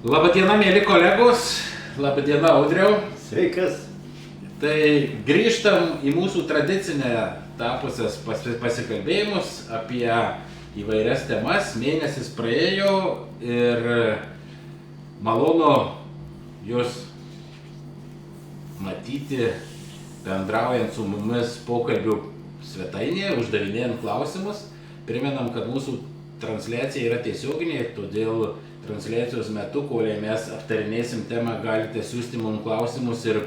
Labadiena, mėly kolegos. Labadiena, Audriau. Sveikas. Tai grįžtam į mūsų tradicinę tapusias pasikalbėjimus apie įvairias temas. Mėnesis praėjo ir malonu jūs matyti, bendraujant su mumis pokalbių svetainėje, uždavinėjant klausimus. Primenam, kad mūsų transliacija yra tiesioginė, todėl transliacijos metu, kol mes aptarinėsim temą, galite siųsti mums klausimus ir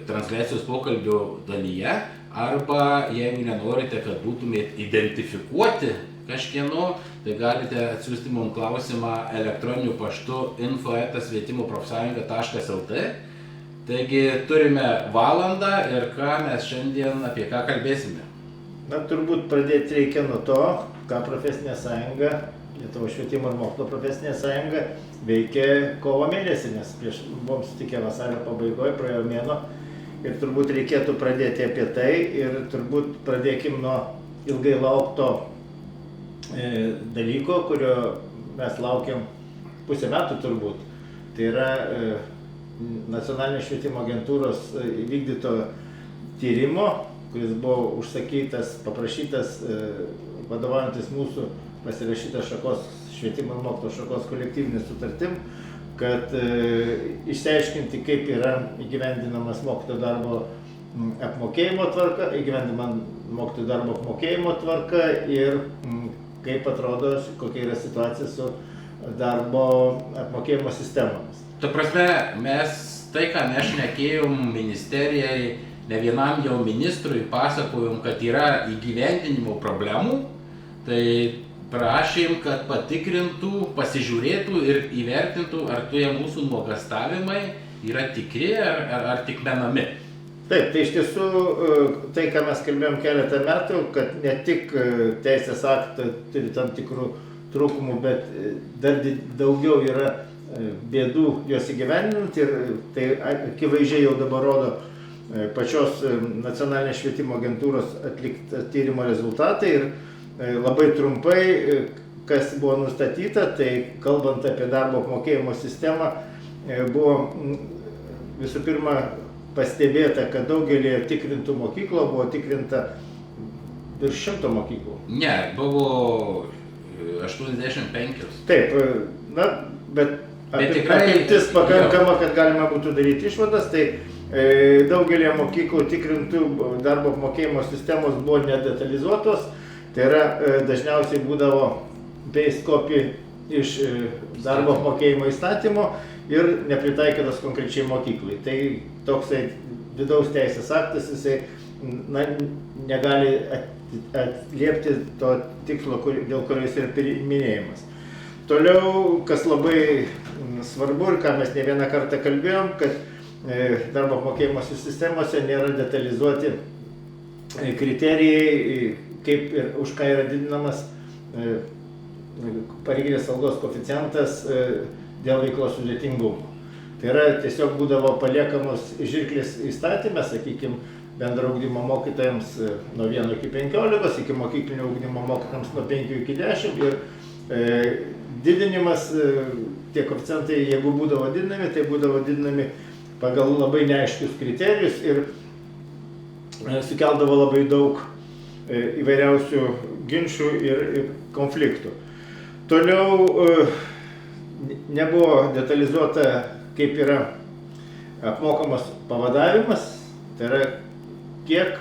transliacijos pokalbio dalyje, arba jeigu nenorite, kad būtumėt identifikuoti kažkieno, tai galite atsiųsti mums klausimą elektroniniu paštu info@švietimoprofsąjunga.lt. Taigi turime valandą ir apie ką kalbėsime. Na, turbūt pradėti reikia nuo to, ką profesinė sąjunga, Lietuvos švietimo ir mokslo profesinė sąjunga veikia kovo mėnesį, nes buvom sutikę vasario pabaigoje, praėjo mėnuo, ir turbūt reikėtų pradėti apie tai, ir turbūt pradėkim nuo ilgai laukto dalyko, kurio mes laukiam pusę metų turbūt. Tai yra Nacionalinės švietimo agentūros įvykdyto tyrimo, kuris buvo užsakytas, paprašytas vadovaujantis mūsų pasirašyta švietimo ir mokslo šakos kolektyvinė sutartim, kad išsiaiškinti, kaip yra įgyvendinamas mokytojo darbo apmokėjimo tvarka, ir kaip atrodo, kokia yra situacija su darbo apmokėjimo sistemomis. Ta prasme, tai, ką mes šnekėjom ministerijai, ne vienam jau ministrui pasakojom, kad yra įgyvendinimo problemų, tai prašėm, kad patikrintų, pasižiūrėtų ir įvertintų, ar tie mūsų nuogastavimai yra tikri ar tik menami. Taip, tai iš tiesų, tai, ką mes kalbėjom keletą metų, kad ne tik teisės aktai turi tam tikrų trūkumų, bet dar daugiau yra bėdų juos įgyvendinant, ir tai akivaizdžiai jau dabar rodo pačios Nacionalinės švietimo agentūros atlikta tyrimo rezultatai. Ir labai trumpai, kas buvo nustatyta, tai kalbant apie darbo apmokėjimo sistemą, buvo visų pirma pastebėta, kad daugelį tikrintų mokyklų buvo tikrinta virš 100 mokyklų. Ne, buvo 85. Taip, na, bet apimtis pakankama, kad galima būtų daryti išvadas, tai daugelį mokyklų tikrintų darbo apmokėjimo sistemos buvo nedetalizuotos, tai yra dažniausiai būdavo base copy iš darbo apmokėjimo įstatymo ir nepritaikytas konkrečiai mokyklai. Tai toksai vidaus teisės aktas, jisai negali atliepti to tikslo, dėl kurio jis yra minėjimas. Toliau, kas labai svarbu ir ką mes ne vieną kartą kalbėjom, kad darbo apmokėjimo sistemose nėra detalizuoti kriterijai, kaip ir už ką yra didinamas pareiginės algos koeficientas dėl veiklos sudėtingumo. Tai yra, tiesiog būdavo paliekamos žirklės įstatymė, sakykime, bendro ugdymo mokytojams nuo 1 iki 15, iki mokyklinio ugdymo mokytojams nuo 5 iki 10, ir didinimas, tie koeficientai, jeigu būdavo didinami, tai būdavo didinami pagal labai neaiškius kriterijus ir sukeldavo labai daug įvairiausių ginčių ir konfliktų. Toliau nebuvo detalizuota, kaip yra apmokamas pavadavimas, tai yra kiek,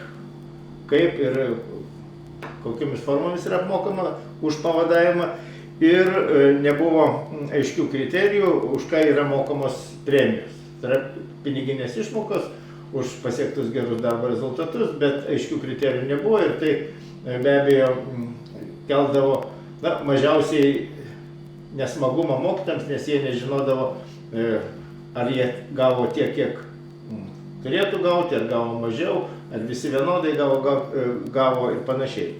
kaip ir kokiamis formomis yra apmokama už pavadavimą, ir nebuvo aiškių kriterijų, už ką yra mokamos premijos. Tai yra piniginės išmokos už pasiektus gerus darbo rezultatus, bet aiškių kriterijų nebuvo, ir tai be abejo keldavo mažiausiai nesmagumą mokytojams, nes jie nežinodavo, ar jie gavo tiek, kiek turėtų gauti, ar gavo mažiau, ar visi vienodai gavo ir panašiai.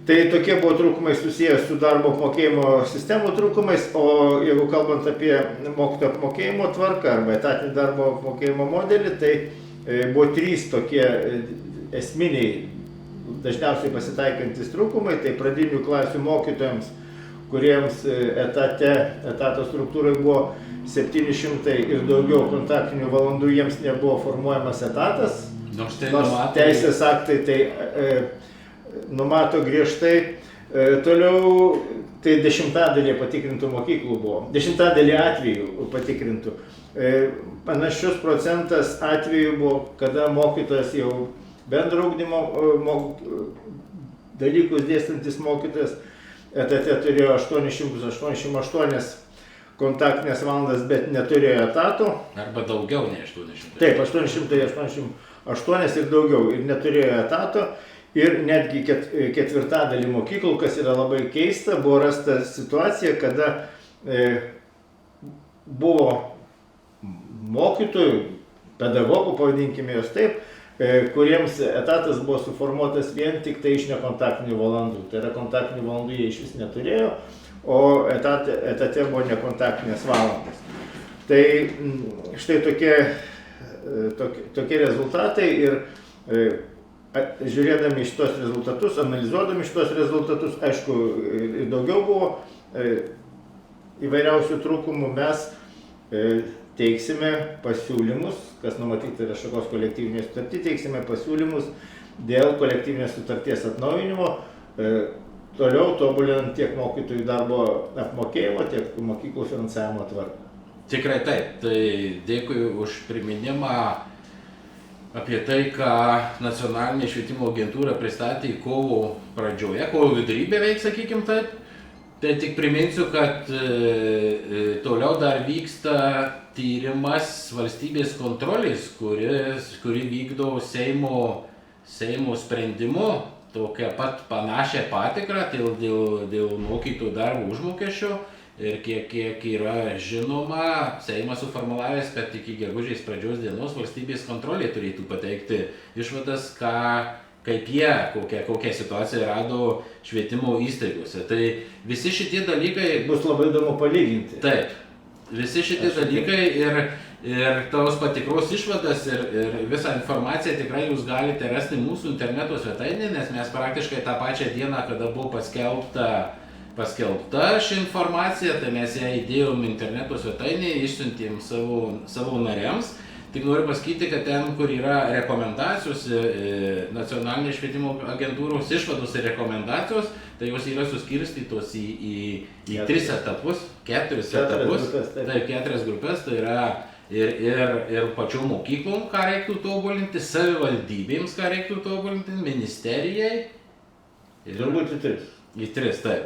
Tai tokie buvo trūkumai susijęs su darbo apmokėjimo sistemų trūkumais, o jeigu kalbant apie mokytojų apmokėjimo tvarką arba etatinį darbo apmokėjimo modelį, tai buvo 3 tokie esminiai dažniausiai pasitaikantis trūkumai, tai pradinių klasių mokytojams, kuriems etato struktūrai buvo 700 ir daugiau kontaktinių valandų, jiems nebuvo formuojamas etatas, nors teisės aktai tai numato griežtai. Toliau tai 10% patikrintų mokyklų buvo, 10% atvejų patikrintų. Panašius procentas atvejų buvo, kada mokytojas jau bendro ugdymo dalykus dėstantis mokytojas etate turėjo 888 kontaktinės valandas, bet neturėjo etato. Arba daugiau nei 800. Taip, 888 ir daugiau, ir neturėjo etato. Ir netgi ketvirtadalį mokyklų, kas yra labai keista, buvo rasta situacija, kada buvo mokytojų, pedagogų, pavadinkime jos taip, kuriems etatas buvo suformuotas vien tik tai iš nekontaktinių valandų. Tai yra kontaktinių valandų jie iš vis neturėjo, o etate buvo nekontaktinės valandos. Tai štai tokie rezultatai ir žiūrėdami šitos rezultatus, analizuodami šitos rezultatus, aišku, daugiau buvo įvairiausių trūkumų, mes teiksime pasiūlymus, kas numatyti yra šakos kolektyvinės sutartį, teiksime pasiūlymus dėl kolektyvinės sutarties atnaujinimo, toliau tobulinant tiek mokytojų darbo apmokėjimo, tiek mokyklų finansavimo tvarką. Tikrai taip, tai dėkui už priminimą apie tai, ką Nacionalinė švietimo agentūra pristatė kovo pradžioje, kovo vidury beveik, sakykim taip. Tai tik priminsiu, kad toliau dar vyksta tyrimas valstybės kontrolės, kuri vykdo Seimo sprendimu tokią pat panašią patikrą dėl mokytojų darbo užmokesčio. Ir kiek yra žinoma, Seimas suformulavęs, kad iki gegužės pradžios dienos valstybės kontrolė turėtų pateikti išvadas, kaip jie, kokią situaciją rado švietimo įstaigose. Tai visi šitie dalykai bus labai įdomu palyginti. Taip, visi šitie dalykai ir tos patikros išvadas ir visą informaciją tikrai jūs galite rasti mūsų interneto svetainėje, nes mes praktiškai tą pačią dieną, kada buvo paskelbta ši informacija, tai mes ją įdėjom interneto svetainėje, išsiuntėm savo nariams. Tik noriu pasakyti, kad ten, kur yra rekomendacijos, Nacionalinės švietimo agentūros išvados ir rekomendacijos, tai jos yra suskirstytos į 3 etapus, 4 etapus, tai 4 grupės, tai yra ir pačių mokyklom, ką reiktų tobulinti, savivaldybėms, ką reiktų tobulinti, ministerijai. Turbūt į 3, taip.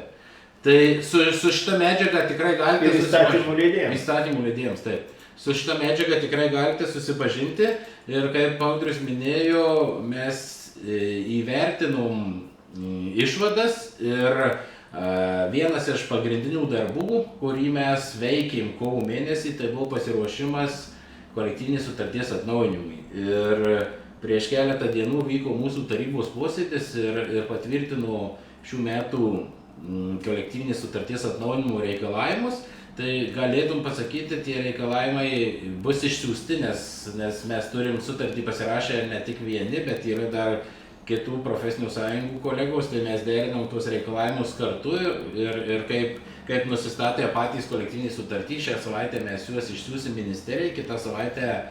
Tai su šita medžiaga tikrai galite susipažinti. Įstatymų leidėjams, taip. Su šita medžiaga tikrai galite susipažinti ir kaip Audrius minėjo, mes įvertinom išvadas ir vienas iš pagrindinių darbų, kurį mes veikėm kovo mėnesį, tai buvo pasiruošimas kolektyvinės sutarties atnaujinimui. Ir prieš keletą dienų vyko mūsų tarybos posėdis ir patvirtino šių metų kolektyvinės sutarties atnaujinimo reikalavimus. Tai galėtum pasakyti, tie reikalavimai bus išsiųsti, nes mes turim sutartį pasirašę ne tik vieni, bet yra dar kitų profesinių sąjungų kolegos, tai mes derinam tuos reikalavimus kartu ir kaip nusistatė patys kolektyviniai sutartį, šią savaitę mes juos išsiųsim ministerijai, kitą savaitę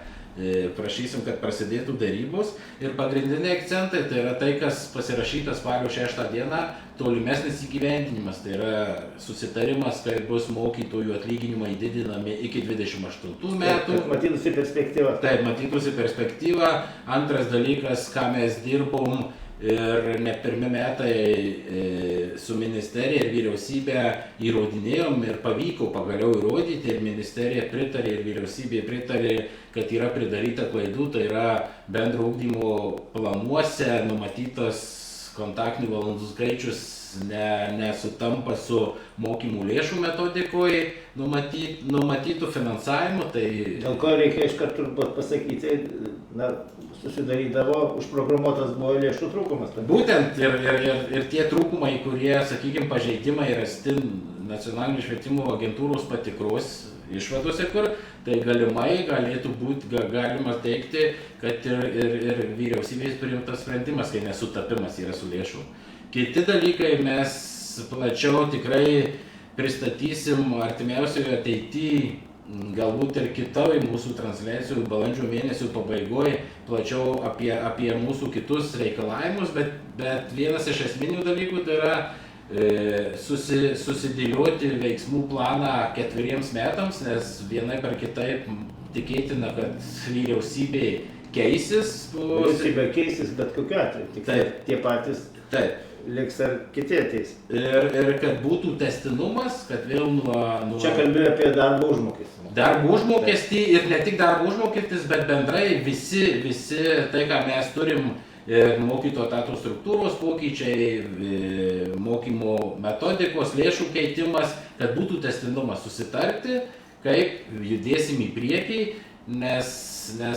prašysim, kad prasidėtų darybos. Ir pagrindiniai akcentai tai yra tai, kas pasirašyta spalio 6 dieną, tolimesnis įgyvendinimas, tai yra susitarimas, kad bus mokytojų atlyginimai didinami iki 28 metų. Taip, matytųsi perspektyva. Taip, matytųsi perspektyva. Antras dalykas, ką mes dirbom ir ne pirmi metai su ministerija ir vyriausybė įrodinėjom ir pavyko pagaliau įrodyti ir ministerija pritarė ir vyriausybė pritarė, kad yra pridaryta klaidų, tai yra bendro ugdymo planuose numatytas kontaktinių valandų skaičius nesutampa su mokymų lėšų metodikoje numatytų finansavimu. Tai dėl ko reikia iš karto pasakyti, susidarydavo, užprogramuotas buvo lėšų trūkumas. Būtent ir tie trūkumai, kurie, sakykime, pažeidimai rasti Nacionalinės švietimo agentūros patikros išvadose, kur tai galimai galėtų būti, galima teikti, kad ir vyriausybės priimtas sprendimas, kai nesutapimas yra su lėšų. Kiti dalykai mes plačiau tikrai pristatysim artimiausioje ateityje, galbūt ir kitoj mūsų transliacijų balandžio mėnesio pabaigoje plačiau apie mūsų kitus reikalavimus, bet vienas iš esminių dalykų tai yra susidėlioti veiksmų planą 4 metams, nes vienaip ar kitaip tikėtina, kad vyriausybė keisis. Vyriausybė keisis bet kokiu atveju, tik tie patys. Taip. Liks ar kiti ateis. Ir kad būtų tęstinumas, kad vėl nuo... Čia kalbėjau apie darbo užmokestį. Darbo užmokestį ir ne tik darbo užmokestis, bet bendrai visi tai, ką mes turim, mokytojų etato struktūros pokyčiai, mokymo metodikos, lėšų keitimas, kad būtų tęstinumas, susitarti, kaip judėsim į priekį, nes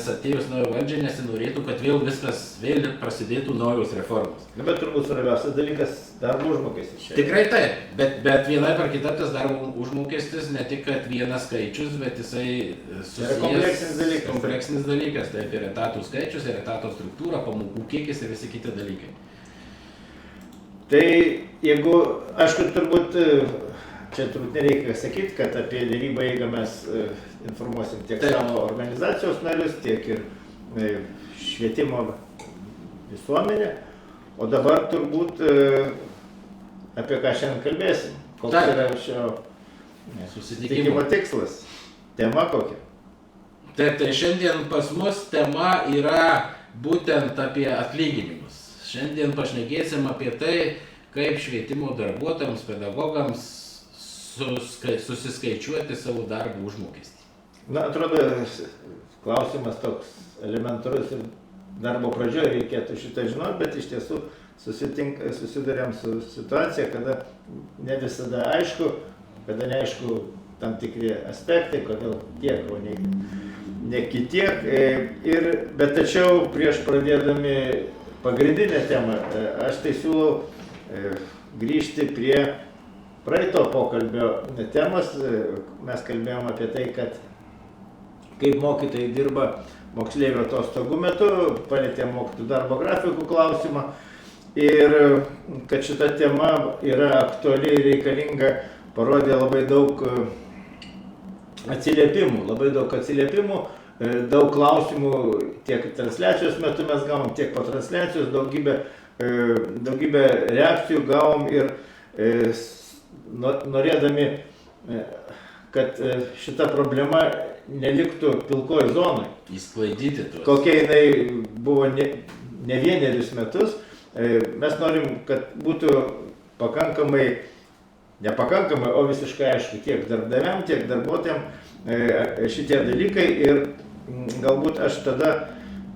atėjus naujo valdžiai nesinorėtų, kad vėl viskas vėl prasidėtų naujos reformos. Bet turbūt svarbiausias dalykas darbo užmokestis čia. Tikrai taip, bet vienaip ar kitaip tas darbo užmokestis ne tik kad vienas skaičius, bet jisai susijęs kompleksinis dalykas, taip ir etatų skaičius, ir etato struktūra, pamokų kiekis ir visi kiti dalykai. Tai jeigu, aišku, turbūt nereikia sakyti, kad apie derybą eigą mes informuosim tiek savo organizacijos narius, tiek ir švietimo visuomenę. O dabar turbūt apie ką šiandien kalbėsim. Koks yra šio susitikimo tikslas? Tema kokia? Taip, tai šiandien pas mus tema yra būtent apie atlyginimus. Šiandien pašnekėsim apie tai, kaip švietimo darbuotojams, pedagogams susiskaičiuoti savo darbo užmokestį. Na, atrodo, klausimas toks elementarus ir darbo pradžioje reikėtų šitą žinoti, bet iš tiesų susiduriam su situacija, kada ne visada aišku, kada neaišku tam tikri aspektai, kodėl tiek, o ne kitiek. Bet tačiau prieš pradėdami pagrindinę temą, aš tai siūlau grįžti prie praeito pokalbio temos. Mes kalbėjom apie tai, kad kaip mokytojai dirba moksleivių atostogų metu, palietėm mokytojų darbo grafikų klausimą ir kad šita tema yra aktuali ir reikalinga, parodė labai daug atsiliepimų, daug klausimų tiek transliacijos metu mes gavom, tiek po transliacijos daugybę reakcijų gavom ir norėdami, kad šita problema neliktų pilkoj zonai. Įsklaidyti tuos. Kokia jinai buvo ne vienerius metus, mes norim, kad būtų nepakankamai, o visiškai aišku tiek darbdaviam, tiek darbuotojam šitie dalykai ir galbūt aš tada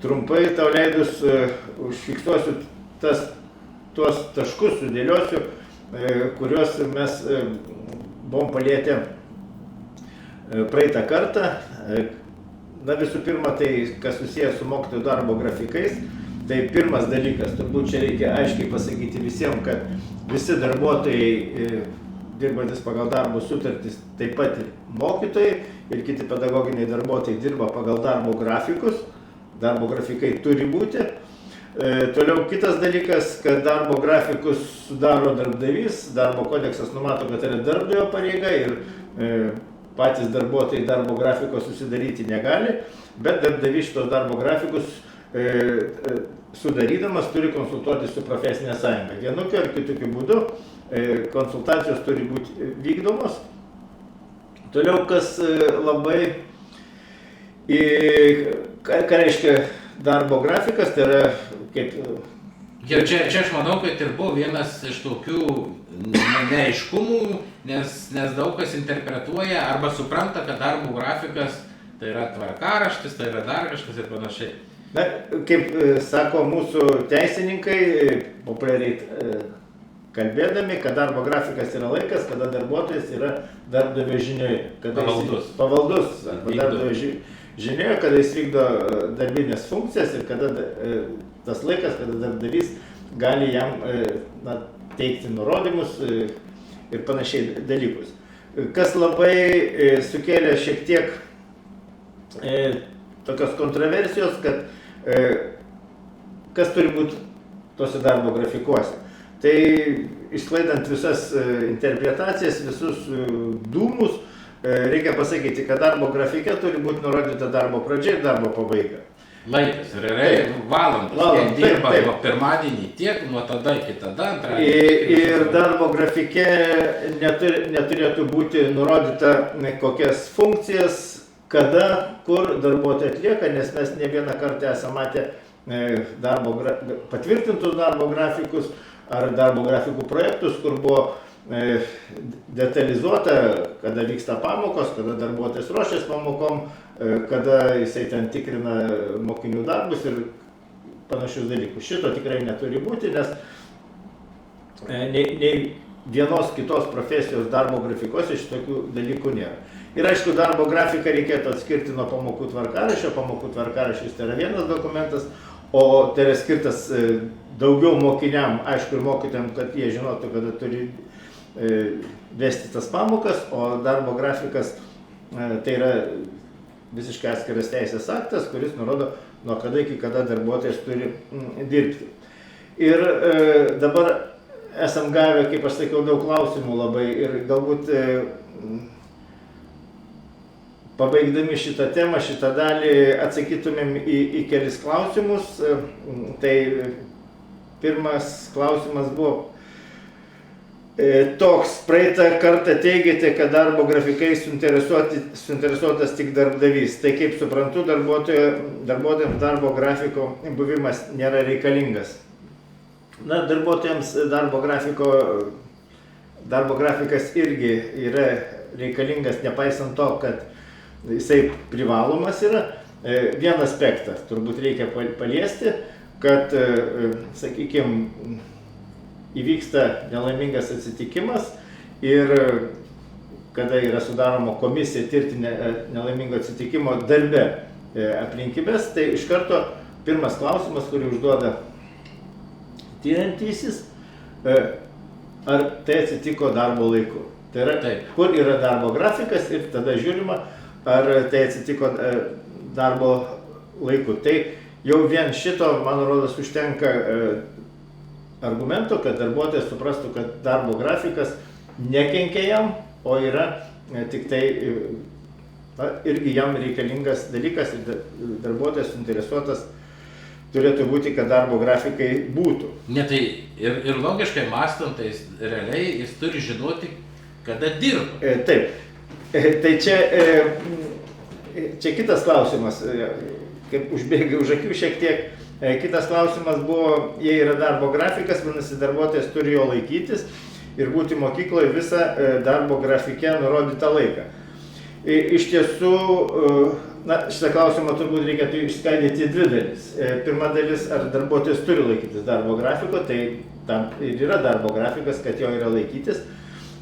trumpai tau leidus užfiksuosiu tuos taškus, sudėliosiu, kuriuos mes buvom palietę praeitą kartą. Na, visų pirma, tai kas susijęs su mokytojų darbo grafikais, tai pirmas dalykas, turbūt čia reikia aiškiai pasakyti visiems, kad visi darbuotojai dirbantis pagal darbo sutartis, taip pat ir mokytojai ir kiti pedagoginiai darbuotojai dirba pagal darbo grafikus, darbo grafikai turi būti. Toliau kitas dalykas, kad darbo grafikus sudaro darbdavys, darbo kodeksas numato, kad yra darbdavio pareiga ir patys darbuotojai darbo grafiko susidaryti negali, bet darbdavys šitos darbo grafikus sudarydamas turi konsultuoti su profesinė sąjunga. Vienokiu ar kitokiu būdu konsultacijos turi būti vykdomos. Toliau, kas labai, ką reiškia darbo grafikas, tai yra kaip... Čia aš manau, kad ir buvo vienas iš tokių neaiškumų, nes daug kas interpretuoja arba supranta, kad darbo grafikas tai yra tvarkaraštis, tai yra dar kažkas ir panašiai. Na, kaip sako mūsų teisininkai, populiariai kalbėdami, kad darbo grafikas yra laikas, kada darbuotojas yra darbdavio žinioje. Pavaldus arba darbdavio žinioje, kada jis vykdo darbinės funkcijas ir kada tas laikas, kada darbdavys gali jam teikti nurodymus ir panašiai dalykus. kas labai sukėlė šiek tiek tokios kontroversijos, kad kas turi būti tose darbo grafikuose. Tai išsklaidant visas interpretacijas, visus dūmus, reikia pasakyti, kad darbo grafike turi būti nurodyta darbo pradžia ir darbo pabaiga. Laikas, realiai valandas, tiek dirba nuo pirmadienį, tiek nuo tada iki tada, antradienį. Ir darbo grafike neturėtų būti nurodyta kokias funkcijas, kada, kur darbuotojai atlieka, nes mes ne vieną kartą esame matę patvirtintus darbo grafikus ar darbo grafikų projektus, kur buvo detalizuota, kada vyksta pamokos, kada darbuotojas ruošiasi pamokom, kada jisai ten tikrina mokinių darbus ir panašius dalykus. Šito tikrai neturi būti, nes nei vienos kitos profesijos darbo grafikuose šitokių dalykų nėra. Ir aišku, darbo grafiką reikėtų atskirti nuo pamokų tvarkaraščio. Pamokų tvarkaraštis tai yra vienas dokumentas, o tai yra skirtas daugiau mokiniam, aišku, ir mokytojams, kad jie žinotų, kada turi vesti tas pamokas, o darbo grafikas tai yra visiškai atskiras teisės aktas, kuris nurodo, nuo kada iki kada darbuotojas turi dirbti. Ir dabar esam gavę, kaip aš sakiau, daug klausimų labai ir galbūt pabaigdami šitą temą, šitą dalį atsakytumėm į kelis klausimus. Tai pirmas klausimas buvo toks: praeitą kartą teigėte, kad darbo grafikai suinteresuotas tik darbdavys. Tai kaip suprantu, darbuotojams darbo grafiko buvimas nėra reikalingas. Na, darbuotojams darbo grafikas irgi yra reikalingas, nepaisant to, kad jisai privalomas yra. Vieną aspektą turbūt reikia paliesti, kad, sakykime, įvyksta nelaimingas atsitikimas ir kada yra sudaroma komisija tirti nelaimingo atsitikimo darbe aplinkybės, tai iš karto pirmas klausimas, kurį užduoda tiriantysis, ar tai atsitiko darbo laiku. Tai yra, kur yra darbo grafikas ir tada žiūrima, ar tai atsitiko darbo laiku. Tai jau vien šito, man rodos, užtenka argumento, kad darbuotojas suprastų, kad darbo grafikas nekenkia jam, o yra tik tai irgi jam reikalingas dalykas ir darbuotojas suinteresuotas turėtų būti, kad darbo grafikai būtų. Ne, tai ir logiškai mąstant, tai realiai jis turi žinoti, kada dirba. Taip. Tai čia kitas klausimas, kaip užbėgai už akių šiek tiek. Kitas klausimas buvo, jei yra darbo grafikas, vadinasi, darbuotojas turi jo laikytis ir būti mokykloje visą darbo grafike nurodytą laiką. Iš tiesų, šitą klausimą turbūt reikėtų išskaidyti į dvi dalis. Pirma dalis, ar darbuotojas turi laikytis darbo grafiko, tai tam ir yra darbo grafikas, kad jo yra laikytis.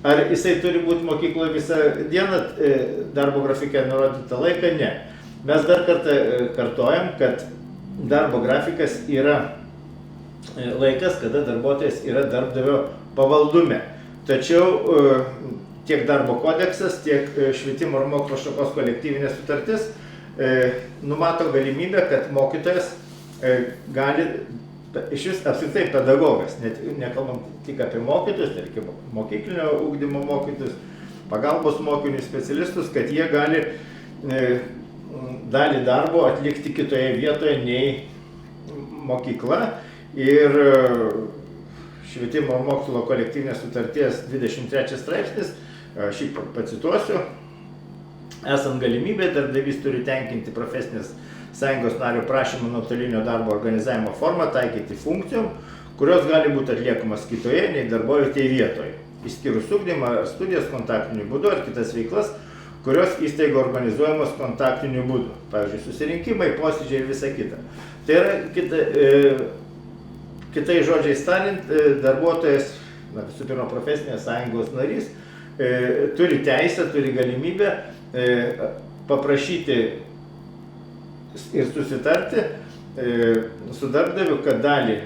Ar jisai turi būti mokykloje visą dieną darbo grafike nurodytą laiką? Ne. Mes dar kartą kartojam, kad darbo grafikas yra laikas, kada darbuotojas yra darbdavio pavaldume. Tačiau tiek darbo kodeksas, tiek švietimo ir mokslo šakos kolektyvinė sutartis numato galimybę, kad mokytojas gali, iš vis apskritai pedagogas, nekalbam tik apie mokytojus, tarkim, mokyklinio ugdymo mokytojus, pagalbos mokinių specialistus, kad jie gali dalį darbo atlikti kitoje vietoje nei mokykla. Ir švietimo ir mokslo kolektyvinės sutarties 23 straipsnis, šį pacituosiu: esant galimybė, darbdavys turi tenkinti profesinės sąjungos nario prašymą nuotolinio darbo organizavimo formą taikyti funkcijom, kurios gali būti atliekamas kitoje nei darbovietėje vietoje, išskyrus ugdymą ar studijas kontaktiniu būdu ar kitas veiklas, kurios įstaigo organizuojamos kontaktiniu būdu. Pavyzdžiui, susirinkimai, posėdžiai ir visa kita. Tai yra, kitai žodžiais tariant, darbuotojas, visų pirma, profesinės sąjungos narys, turi teisę, turi galimybę paprašyti ir susitarti su darbdaviu, kad dalį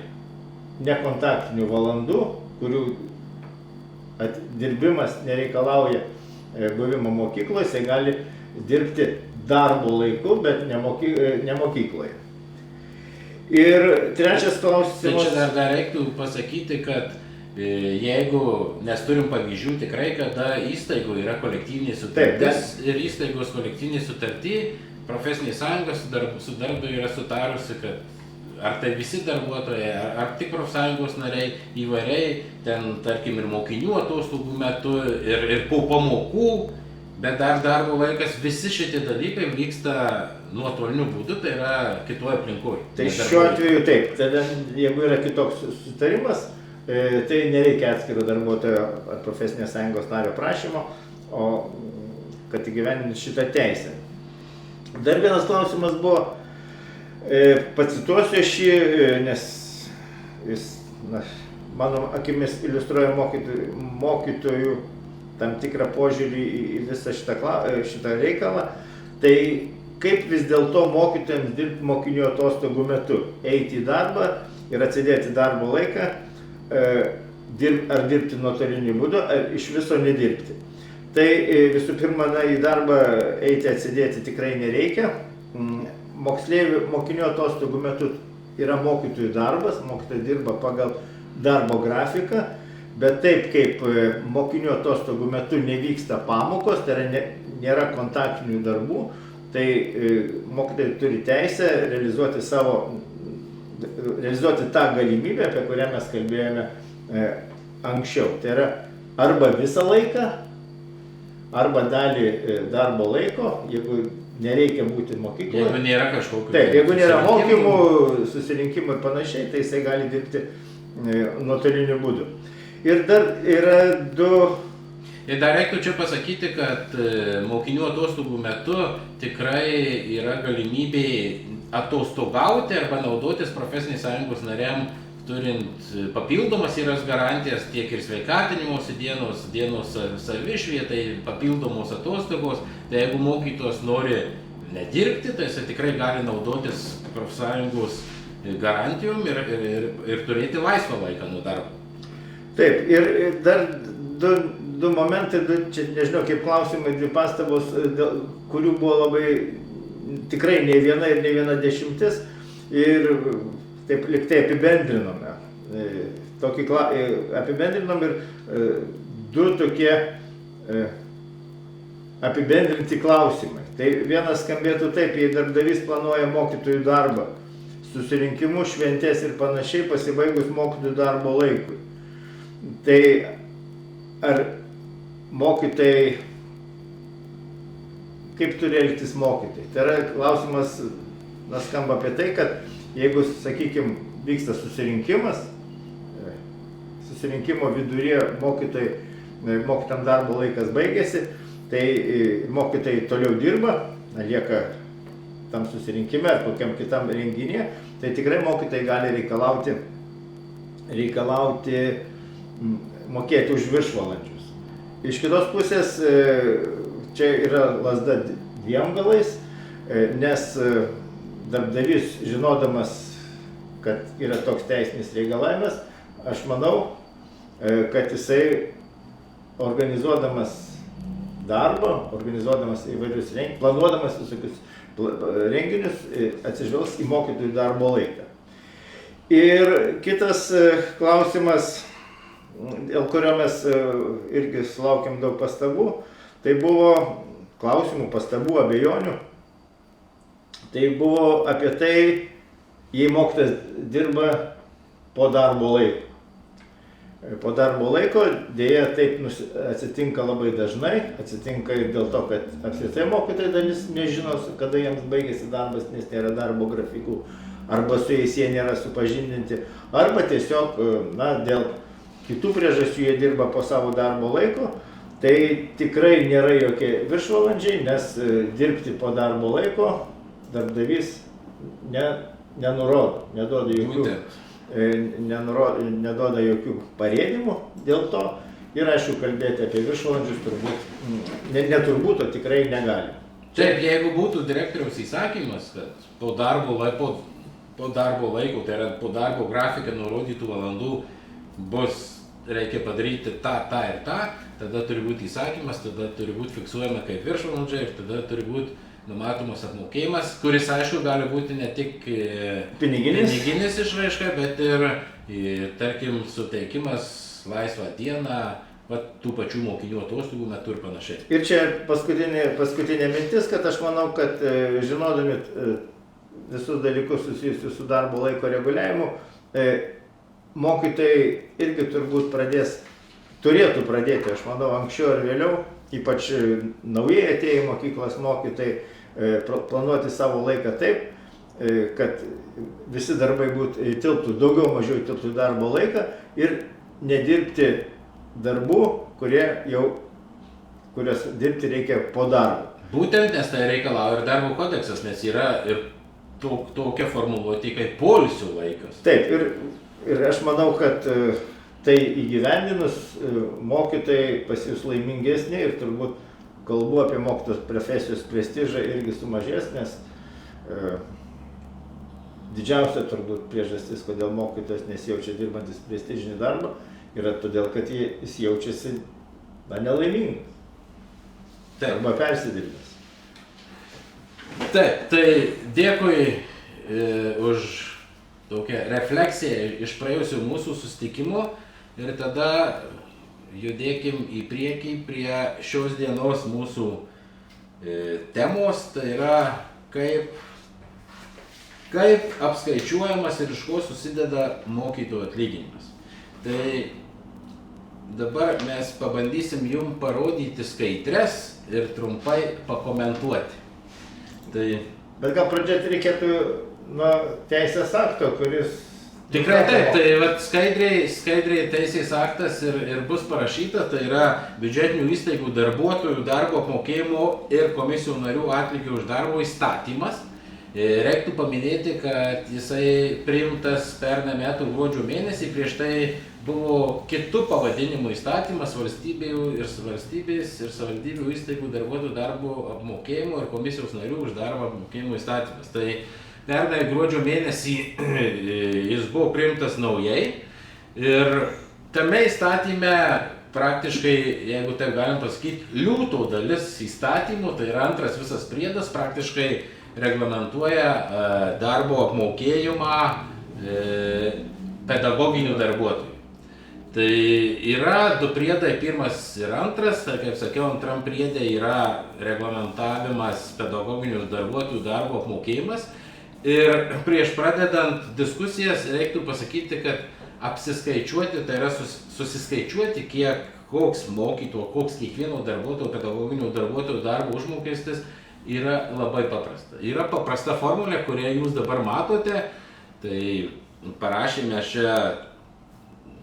nekontaktinių valandų, kurių dirbimas nereikalauja buvimo mokykloje, jisai gali dirbti darbo laiku, bet ne mokykloje. Ir trečias klausimas. Tai čia dar reiktų pasakyti, kad jeigu, nes turim pavyzdžių tikrai, kada įstaigų yra kolektyvinė sutartis ir įstaigos kolektyvinė sutartį, profesinė sąjunga su darbdaviu yra sutarusi, kad ar tai visi darbuotojai, ar tik profsąjungos nariai įvairiai, ten tarkim ir mokinių atostogų metu, ir po pamokų, bet dar darbo laikas, visi šitie dalykai vyksta nuotoliniu būdu, tai yra kitoje aplinkoje. Tai šiuo atveju taip, tada jeigu yra kitoks sutarimas, tai nereikia atskiro darbuotojo ar profesinės sąjungos nario prašymo, o kad įgyvendinti šitą teisę. Dar vienas klausimas buvo, pacituosiu šį, nes jis, mano akimis, iliustruoja mokytojų tam tikrą požiūrį į visą šitą reikalą. Tai kaip vis dėlto mokytojams dirbti mokinių atostogų metu, eiti į darbą ir atsidėti darbo laiką, ar dirbti nuotoliniu būdu, ar iš viso nedirbti. Tai visų pirma, į darbą eiti atsidėti tikrai nereikia. Mokinių atostogų metu yra mokytojų darbas, mokytojai dirba pagal darbo grafiką, bet taip kaip mokinių atostogų metu nevyksta pamokos, tai nėra kontaktinių darbų, tai mokytojai turi teisę realizuoti tą galimybę, apie kurią mes kalbėjome anksčiau. Tai yra arba visą laiką, arba dalį darbo laiko, jeigu nereikia būti mokykloje. Jeigu nėra kažkokių. Taip, jeigu nėra mokymų, susirinkimų ir panašiai, tai jisai gali dirbti nuotoliniu būdu. Ir dar yra Ir dar reiktų čia pasakyti, kad mokinių atostogų metu tikrai yra galimybė atostogauti arba naudotis profesinės sąjungos nariam, turint papildomas garantijas tiek ir sveikatinimosi dienos savišvietai, papildomos atostogos. Tai jeigu mokytojas nori nedirbti, tai jis tikrai gali naudotis profsąjungos garantijom ir turėti laisvą laiką nuo darbo. Taip, ir dar du momentai, čia nežinau kaip klausimai, dvi pastabos, kurių buvo labai tikrai ne viena ir ne viena dešimtis, ir taip liktai apibendrinome. Apibendrinom ir du tokie apibendrinti klausimai. Tai vienas skambėtų taip, jei darbdavys planuoja mokytojų darbą, susirinkimus, šventės ir panašiai pasibaigus mokytojų darbo laikui. Tai ar mokytojai, kaip turi elgtis mokytojai? Tai yra klausimas, skamba apie tai, kad jeigu, sakykime, vyksta susirinkimas, susirinkimo viduryje mokytojam darbo laikas baigėsi, tai mokytojai toliau dirba, lieka tam susirinkime ar kokiam kitam renginėje, tai tikrai mokytojai gali reikalauti mokėti už viršvalandžius. Iš kitos pusės čia yra lazda dviem galais, nes darbdavys, žinodamas, kad yra toks teisinis reikalavimas, aš manau, kad jisai organizuodamas darbą, organizuodamas įvairius renginius, planuodamas visokius renginius, atsižvelgs į mokytojų darbo laiką. Ir kitas klausimas, dėl kurio mes irgi sulaukėm daug pastabų, tai buvo klausimų, pastabų, abejonių. Tai buvo apie tai, jei mokytojas dirba po darbo laiko. Po darbo laiko dėja taip atsitinka labai dažnai, atsitinka ir dėl to, kad apskritai mokytojai dalis nežino, kada jiems baigėsi darbas, nes nėra darbo grafikų, arba su jais jie nėra supažindinti, arba tiesiog dėl kitų priežasčių jie dirba po savo darbo laiko, tai tikrai nėra jokie viršvalandžiai, nes dirbti po darbo laiko darbdavys nenurodo, neduoda jokių parėdimų dėl to. Ir aišku, kalbėti apie viršvalandžius turbūt, o tikrai negali. Taip, jeigu būtų direktoriaus įsakymas, kad po darbo laiko, tai yra po darbo grafiką nurodytų valandų reikia padaryti tą ir tą, tada turi būti įsakymas, tada turi būti fiksuojama kaip viršvalandžiai ir tada turi būti numatomas apmokėjimas, kuris aišku gali būti ne tik piniginis išraiška, bet ir, tarkim, suteikimas laisvą dieną, tų pačių mokinių atostogų metu ir panašiai. Ir čia paskutinė mintis, kad aš manau, kad žinodami visus dalykus susijusius su darbo laiko reguliavimu, mokytojai irgi turbūt turėtų pradėti, aš manau, anksčiau ar vėliau, ypač naujai atėję į mokyklas mokytojai, planuoti savo laiką taip, kad visi darbai tilptų, daugiau mažiau tilptų darbo laiką ir nedirbti darbų, kurias dirbti reikia po darbo. Būtent, nes tai reikalauja ir darbo kodeksas, nes yra ir tokia formuluotė kaip poilsio laikas. Taip, ir aš manau, kad tai įgyvendinus mokytojai pasijus laimingesni ir turbūt kalbu apie mokytojos profesijos prestižą irgi sumažės, nes didžiausia turbūt priežastis, kodėl mokytojas nesijaučia dirbantis prestižinį darbą, yra todėl, kad jis jaučiasi nelaimingas. Arba persidirbęs. Taip, tai dėkui už tokią refleksiją iš praėjusių mūsų susitikimo ir tada judėkim į priekį prie šios dienos mūsų temos, tai yra kaip apskaičiuojamas ir iš ko susideda mokytojų atlyginimas. Tai dabar mes pabandysim jums parodyti skaidres ir trumpai pakomentuoti. Bet gal pradėti reikėtų nuo teisės akto, kuris... Tikrai taip, tai vat skaidriai teisės aktas ir bus parašyta, tai yra biudžetinių įstaigų darbuotojų darbo apmokėjimo ir komisijų narių atlygio už darbo įstatymas. Reiktų paminėti, kad jisai priimtas pernai metų gruodžio mėnesį, prieš tai buvo kitų pavadinimų įstatymas valstybių ir savivaldybių įstaigų darbuotojų darbo apmokėjimo ir komisijos narių už darbo apmokėjimo įstatymas. Tai pernai gruodžio mėnesį jis buvo priimtas naujai ir tame įstatyme praktiškai, jeigu taip galim pasakyti, liūto dalis įstatymų, tai yra antras visas priedas, praktiškai reglamentuoja darbo apmokėjimą pedagoginių darbuotojų. Tai yra du priedai, pirmas ir antras, tai kaip sakiau, antram priedė yra reglamentavimas pedagoginių darbuotojų darbo apmokėjimas. Ir prieš pradedant diskusijas reiktų pasakyti, kad apsiskaičiuoti, tai yra susiskaičiuoti, koks mokytojo, koks kiekvieno darbuotojo, pedagoginių darbuotojų darbo užmokestis yra labai paprasta. Yra paprasta formulė, kurią jūs dabar matote, tai parašėme čia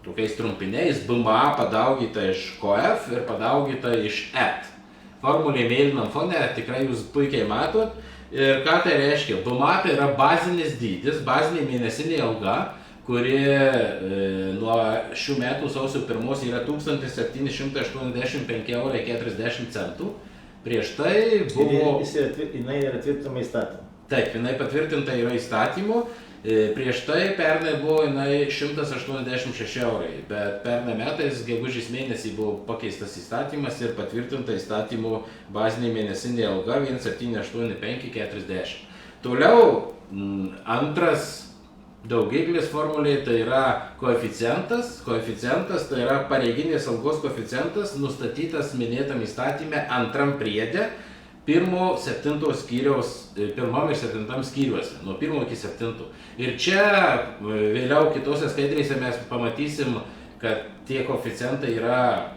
tokiais trumpiniais BMA padaugyta iš COEF ir padaugyta iš ET. Formulė mėlynam fone tikrai jūs puikiai matot. Ir ką tai reiškia? BMA tai yra bazinis dydis, bazinė mėnesinė alga, kuri nuo šių metų sausio 1 yra 1785,40 €. Prieš tai buvo... Jinai yra tvirtinama įstatymu. Taip, jinai patvirtinta yra įstatymu. Prieš tai pernai buvo jinai 186 €, bet pernai metais gegužės mėnesį buvo pakeistas įstatymas ir patvirtinta įstatymu bazinė mėnesinė alga 178,540. Toliau antras daugiklis formulė tai yra koeficientas. Koeficientas tai yra pareiginės algos koeficientas nustatytas minėtam įstatyme antram priede. 1 ir 7 skyriuose, nuo 1 iki 7. Ir čia vėliau kitose skaidrėse mes pamatysim, kad tie koeficientai yra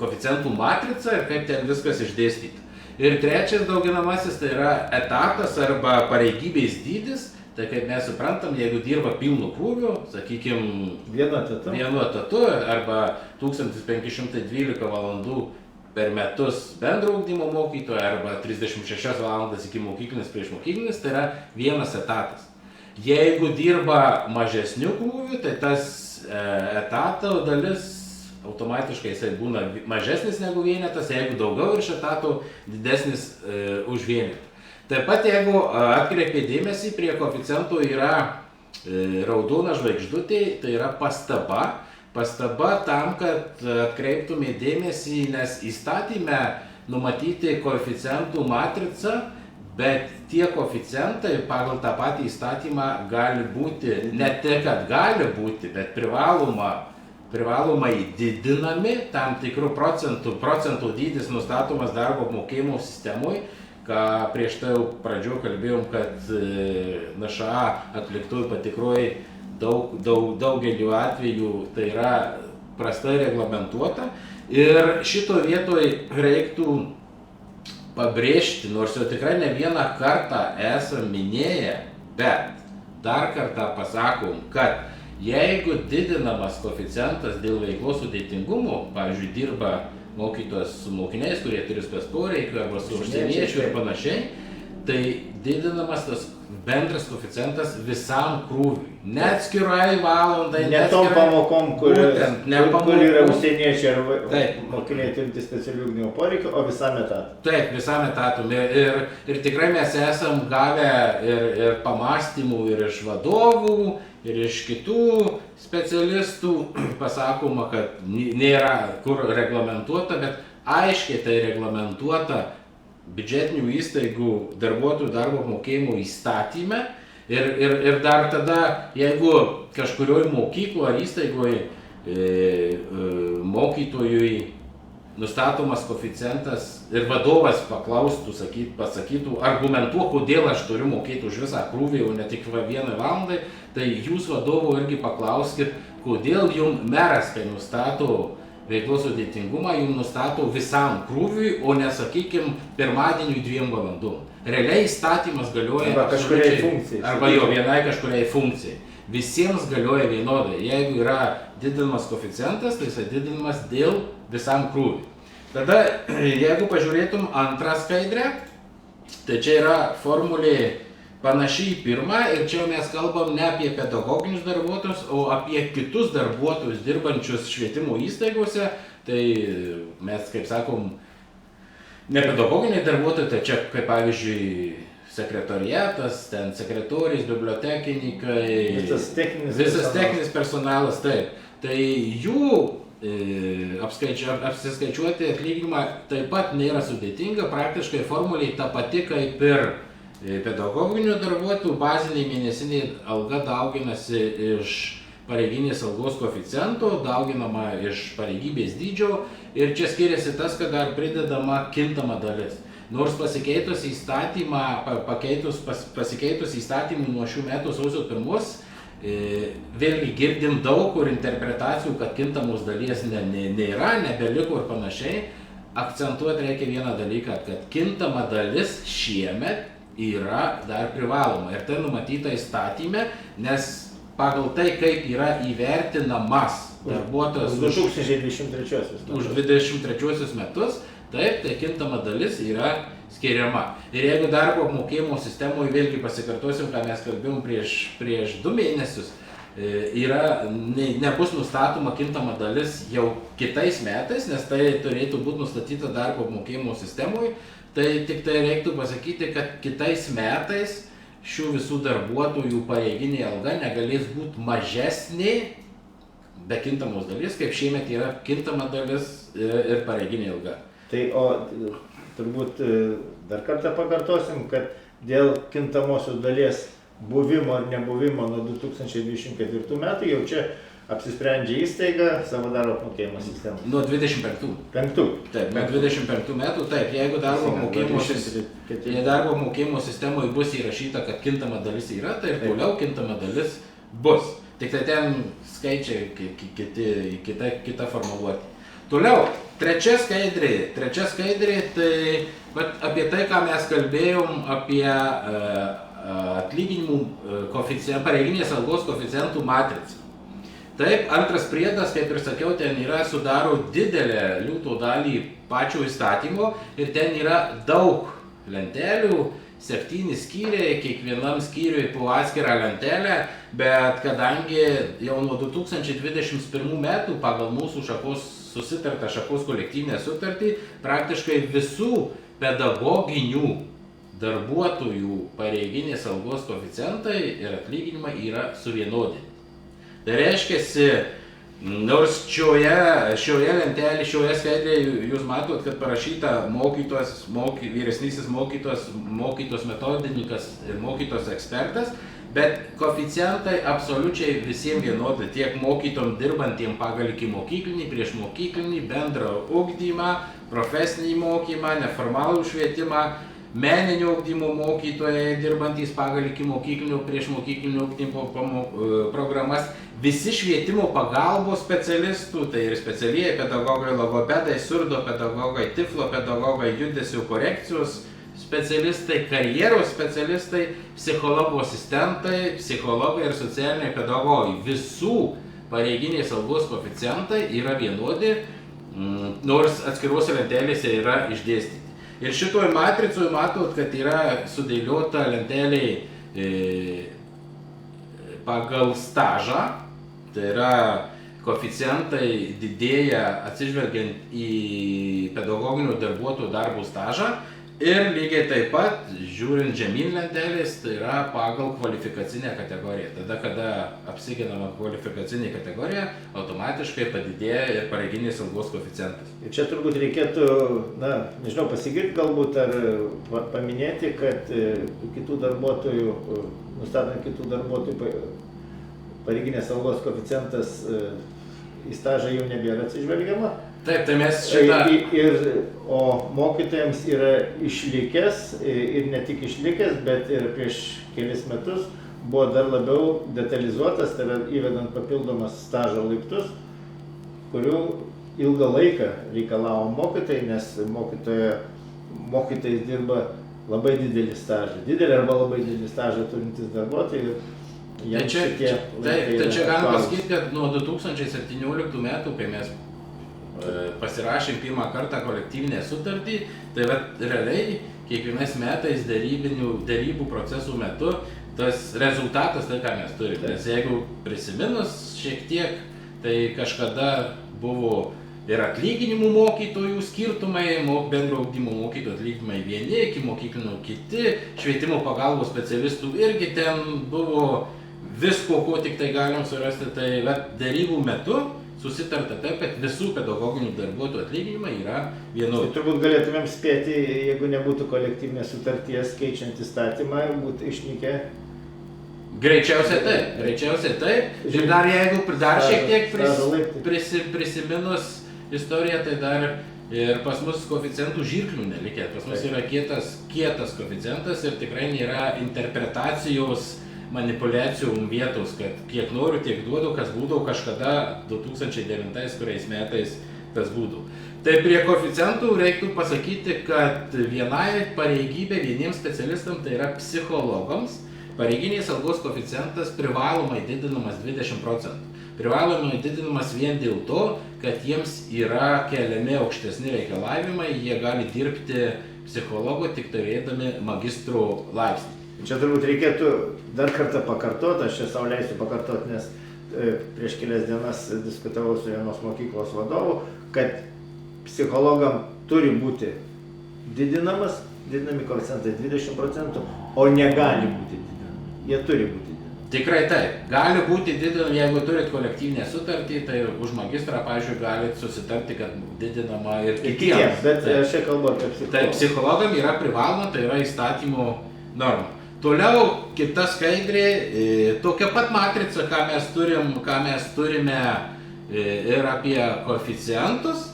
koeficientų matrica ir kaip ten viskas išdėstyta. Ir trečias dauginamasis tai yra etatas arba pareigybės dydis. Tai kaip mes suprantam, jeigu dirba pilnu krūviu, sakykime, vienu etatu arba 1512 valandų per metus bendro ugdymo mokytojo arba 36 valandas iki mokyklinis prieš mokyklinis, tai yra vienas etatas. Jeigu dirba mažesniu krūviu, tai tas etato dalis automatiškai jisai būna mažesnis negu vienetas, jeigu daugiau iš etatų didesnis už vienetą. Taip pat jeigu atkreipia dėmesį, prie koeficientų yra raudona žvaigždutė, tai yra pastaba. pastaba tam, kad atkreiptume dėmesį, nes įstatyme numatyti koeficientų matricą, bet tie koeficientai pagal tą patį įstatymą gali būti, ne tik, kad gali būti, bet privalomai didinami tam tikrų procentų dydis nustatomas darbo apmokėjimo sistemoje, ką prieš tai jau pradžioje kalbėjom, kad NŠA atliktųjų patikroje daugeliu atveju tai yra prastai reglamentuota. Ir šito vietoj reiktų pabrėžti, nors jau tikrai ne vieną kartą esam minėję, bet dar kartą pasakom, kad jeigu didinamas koeficientas dėl veiklos sudėtingumo, pavyzdžiui, dirba mokytojas su mokiniais, kurie turi spec poreikių arba su užsieniečių ir panašiai, tai didinamas tas bendras koeficientas visam krūviui. Ne atskirai valandai, ne tom pamokom, kur yra užsieniečiai arba mokiniai turintys specialių ugdymo poreikių, o visam etatui. Taip, visam etatui. Ir tikrai mes esam gavę ir pamastymų ir iš vadovų, ir iš kitų specialistų pasakoma, kad nėra kur reglamentuota, bet aiškiai tai reglamentuota biudžetinių įstaigų darbuotojų darbo apmokėjimo įstatyme. Ir dar tada, jeigu kažkurioje mokykloje ar įstaigoje mokytojui nustatomas koeficientas ir vadovas paklaustų, pasakytų, argumentuok, kodėl aš turiu mokėti už visą krūvį, o ne tik vieną valandą, tai jūs vadovo irgi paklauskit, kodėl jums meras, kai nustato veiklos sudėtingumą, jums nustato visam krūviui, o ne, sakykime, pirmadieniui 2 valandom. Realiai įstatymas galioja arba jo vienai kažkuriai funkcijai. Visiems galioja vienodai. Jeigu yra didinamas koeficientas, tai jis didinamas dėl visam krūviui. Tada, jeigu pažiūrėtum antrą skaidrę, tai čia yra formulė panašiai į pirmą, ir čia mes kalbam ne apie pedagoginius darbuotojus, o apie kitus darbuotojus dirbančius švietimo įstaigose. Tai mes, kaip sakom, ne pedagoginiai darbuotojai, tai čia kaip pavyzdžiui sekretoriatas, ten sekretoriais, bibliotekininkai, visas techninis personalas, taip. Tai jų apsiskaičiuoti atlyginimą taip pat nėra sudėtinga, praktiškai formuliai ta pati kaip ir pedagoginių darbuotojų. Baziniai mėnesiniai alga dauginasi iš pareiginės algos koeficiento, dauginama iš pareigybės dydžio, ir čia skiriasi tas, kad dar pridedama kintama dalis. Nors pasikeitus įstatymų nuo šių metų sausio 1, vėlgi girdim daug kur interpretacijų, kad kintamos dalies nėra, nebeliko ir panašiai. Akcentuoti reikia vieną dalyką, kad kintama dalis šiemet yra dar privaloma, ir tai numatyta įstatyme, nes pagal tai, kaip yra įvertinamas darbuotojas už 23 metus, taip, tai kintama dalis yra skiriama. Ir jeigu darbo apmokėjimo sistemoje, vėlgi pasikartosim, ką mes kalbėjom prieš 2 mėnesius, nebus nustatoma kintama dalis jau kitais metais, nes tai turėtų būti nustatyta darbo apmokėjimo sistemoje, tai tik tai reiktų pasakyti, kad kitais metais šių visų darbuotojų pareiginė alga negalės būti mažesnė be kintamos dalis, kaip šiemet yra kintama dalis ir pareiginė alga. Tai turbūt dar kartą pakartosim, kad dėl kintamosios dalies buvimo ar nebuvimo nuo 2024 metų jau čia apsisprendžia įstaiga savo darbo apmokėjimo sistemą. Nuo 25. Taip, nuo 25 metų, taip, jeigu darbo apmokėjimo sistemoje bus įrašyta, kad kintama dalis yra, tai ir toliau kintama dalis bus. Tik tai ten skaičiai kita formuluoti. Toliau, trečia skaidrė, tai apie tai, ką mes kalbėjom, apie atlyginimų pareiginės algos koeficientų matricą. Taip, antras priedas, kaip ir sakiau, ten sudaro didelę liūto dalį pačio įstatymo, ir ten yra daug lentelių, 7 skyriai, kiekvienam skyriui po atskirą lentelę, bet kadangi jau nuo 2021 metų pagal mūsų susitartą šakos kolektyvinę sutartį, praktiškai visų pedagoginių darbuotojų pareiginės algos koeficientai ir atlyginimai yra suvienodinti. Tai reiškia, Nors šioje lentelėje, šioje skaidrėje jūs matot, kad parašyta mokytos, vyresnysis mokytos metodininkas ir mokytos ekspertas, bet koeficientai absoliučiai visiems vienodai, tiek mokytom dirbantiem pagal ikimokyklinį, priešmokyklinį, bendrą ugdymą, profesinį mokymą, neformalų švietimą, meninio ugdymo mokytojai dirbantys pagal ikimokyklinio, priešmokyklinio ugdymo programas, visi švietimo pagalbos specialistų, tai ir specialieji pedagogai, logopedai, surdopedagogai, tiflopedagogai, judesio korekcijos specialistai, karjeros specialistai, psichologų asistentai, psichologai ir socialiniai pedagogai. Visų pareiginės algos koeficientai yra vienodi, nors atskiruose lentelėse yra išdėstyti. Ir šitoj matricoje matot, kad yra sudėliota lentelė pagal stažą, tai yra koeficientai didėja atsižvelgiant į pedagoginio darbuotojo darbo stažą ir lygiai taip pat, žiūrint žemyn lentelės, tai yra pagal kvalifikacinę kategoriją. Tada, kada apsiginama kvalifikacinė kategorija, automatiškai padidėja ir pareiginės algos koeficientas. Ir čia turbūt reikėtų, nežinau, pasigirti galbūt ar paminėti, kad kitų darbuotojų, nustatant kitų darbuotojų pareiginės algos koeficientas į stažą jau nebėra atsižvelgiama. Taip, tai mes šitą... O mokytojams yra išlikęs ir ne tik išlikęs, bet ir prieš kelis metus buvo dar labiau detalizuotas, tai yra įvedant papildomas stažo laiptus, kurių ilgą laiką reikalavo mokytojai, nes mokytojais dirba labai didelį stažą, didelį arba labai didelį stažą turintis darbuotojai. Tai čia galim pasakyti, kad nuo 2017 metų, kai mes pasirašėm pirmą kartą kolektyvinę sutartį, tai realiai kiekvienais metais derybų procesų metu tas rezultatas tai, ką mes turime. Nes jeigu prisiminus šiek tiek, tai kažkada buvo ir atlyginimų mokytojų skirtumai, bendro ugdymo mokytojų atlyginimai vieni, ikimokyklinio kiti, švietimo pagalbos specialistų irgi ten buvo visko, ko tik tai galim surasti. Tai derybų metu susitarta taip, kad visų pedagoginių darbuotojų atlyginimai yra vienodi. Tai turbūt galėtumėm spėti, jeigu nebūtų kolektyvinės sutarties keičiant įstatymą, būtų išnykę. Greičiausiai taip. Ir dar jeigu šiek tiek prisiminus istoriją, tai dar ir pas mus koeficientų žirklių nelikė. Pas mus yra kietas koeficientas ir tikrai nėra interpretacijos manipuliacijų vietos, kad kiek noriu, tiek duodu, kas būdavo kažkada 2009 kuriais metais tas būdavo. Tai prie koeficientų reiktų pasakyti, kad vienai pareigybė vieniems specialistams, tai yra psichologams, pareiginės algos koeficientas privalomai didinamas 20%. Privalomai didinamas vien dėl to, kad jiems yra keliami aukštesni reikalavimai, jie gali dirbti psichologu tik turėdami magistro laipsnį. Čia turbūt reikėtų dar kartą pakartoti, aš čia savo leisiu pakartoti, nes prieš kelias dienas diskutavau su vienos mokyklos vadovu, kad psichologam turi būti didinami koeficientai 20%, o negali būti didinami. Jie turi būti didinami. Tikrai taip. Gali būti didinami, jeigu turit kolektyvinę sutartį, tai už magistrą, pavyzdžiui, galit susitarti, kad didinama ir kitiems. Bet aš čia kalbu apie psichologą. Tai psichologam yra privaloma, tai yra įstatymo norma. Toliau kita skaidrė, tokia pat matrica, ką mes turime ir apie koeficientus.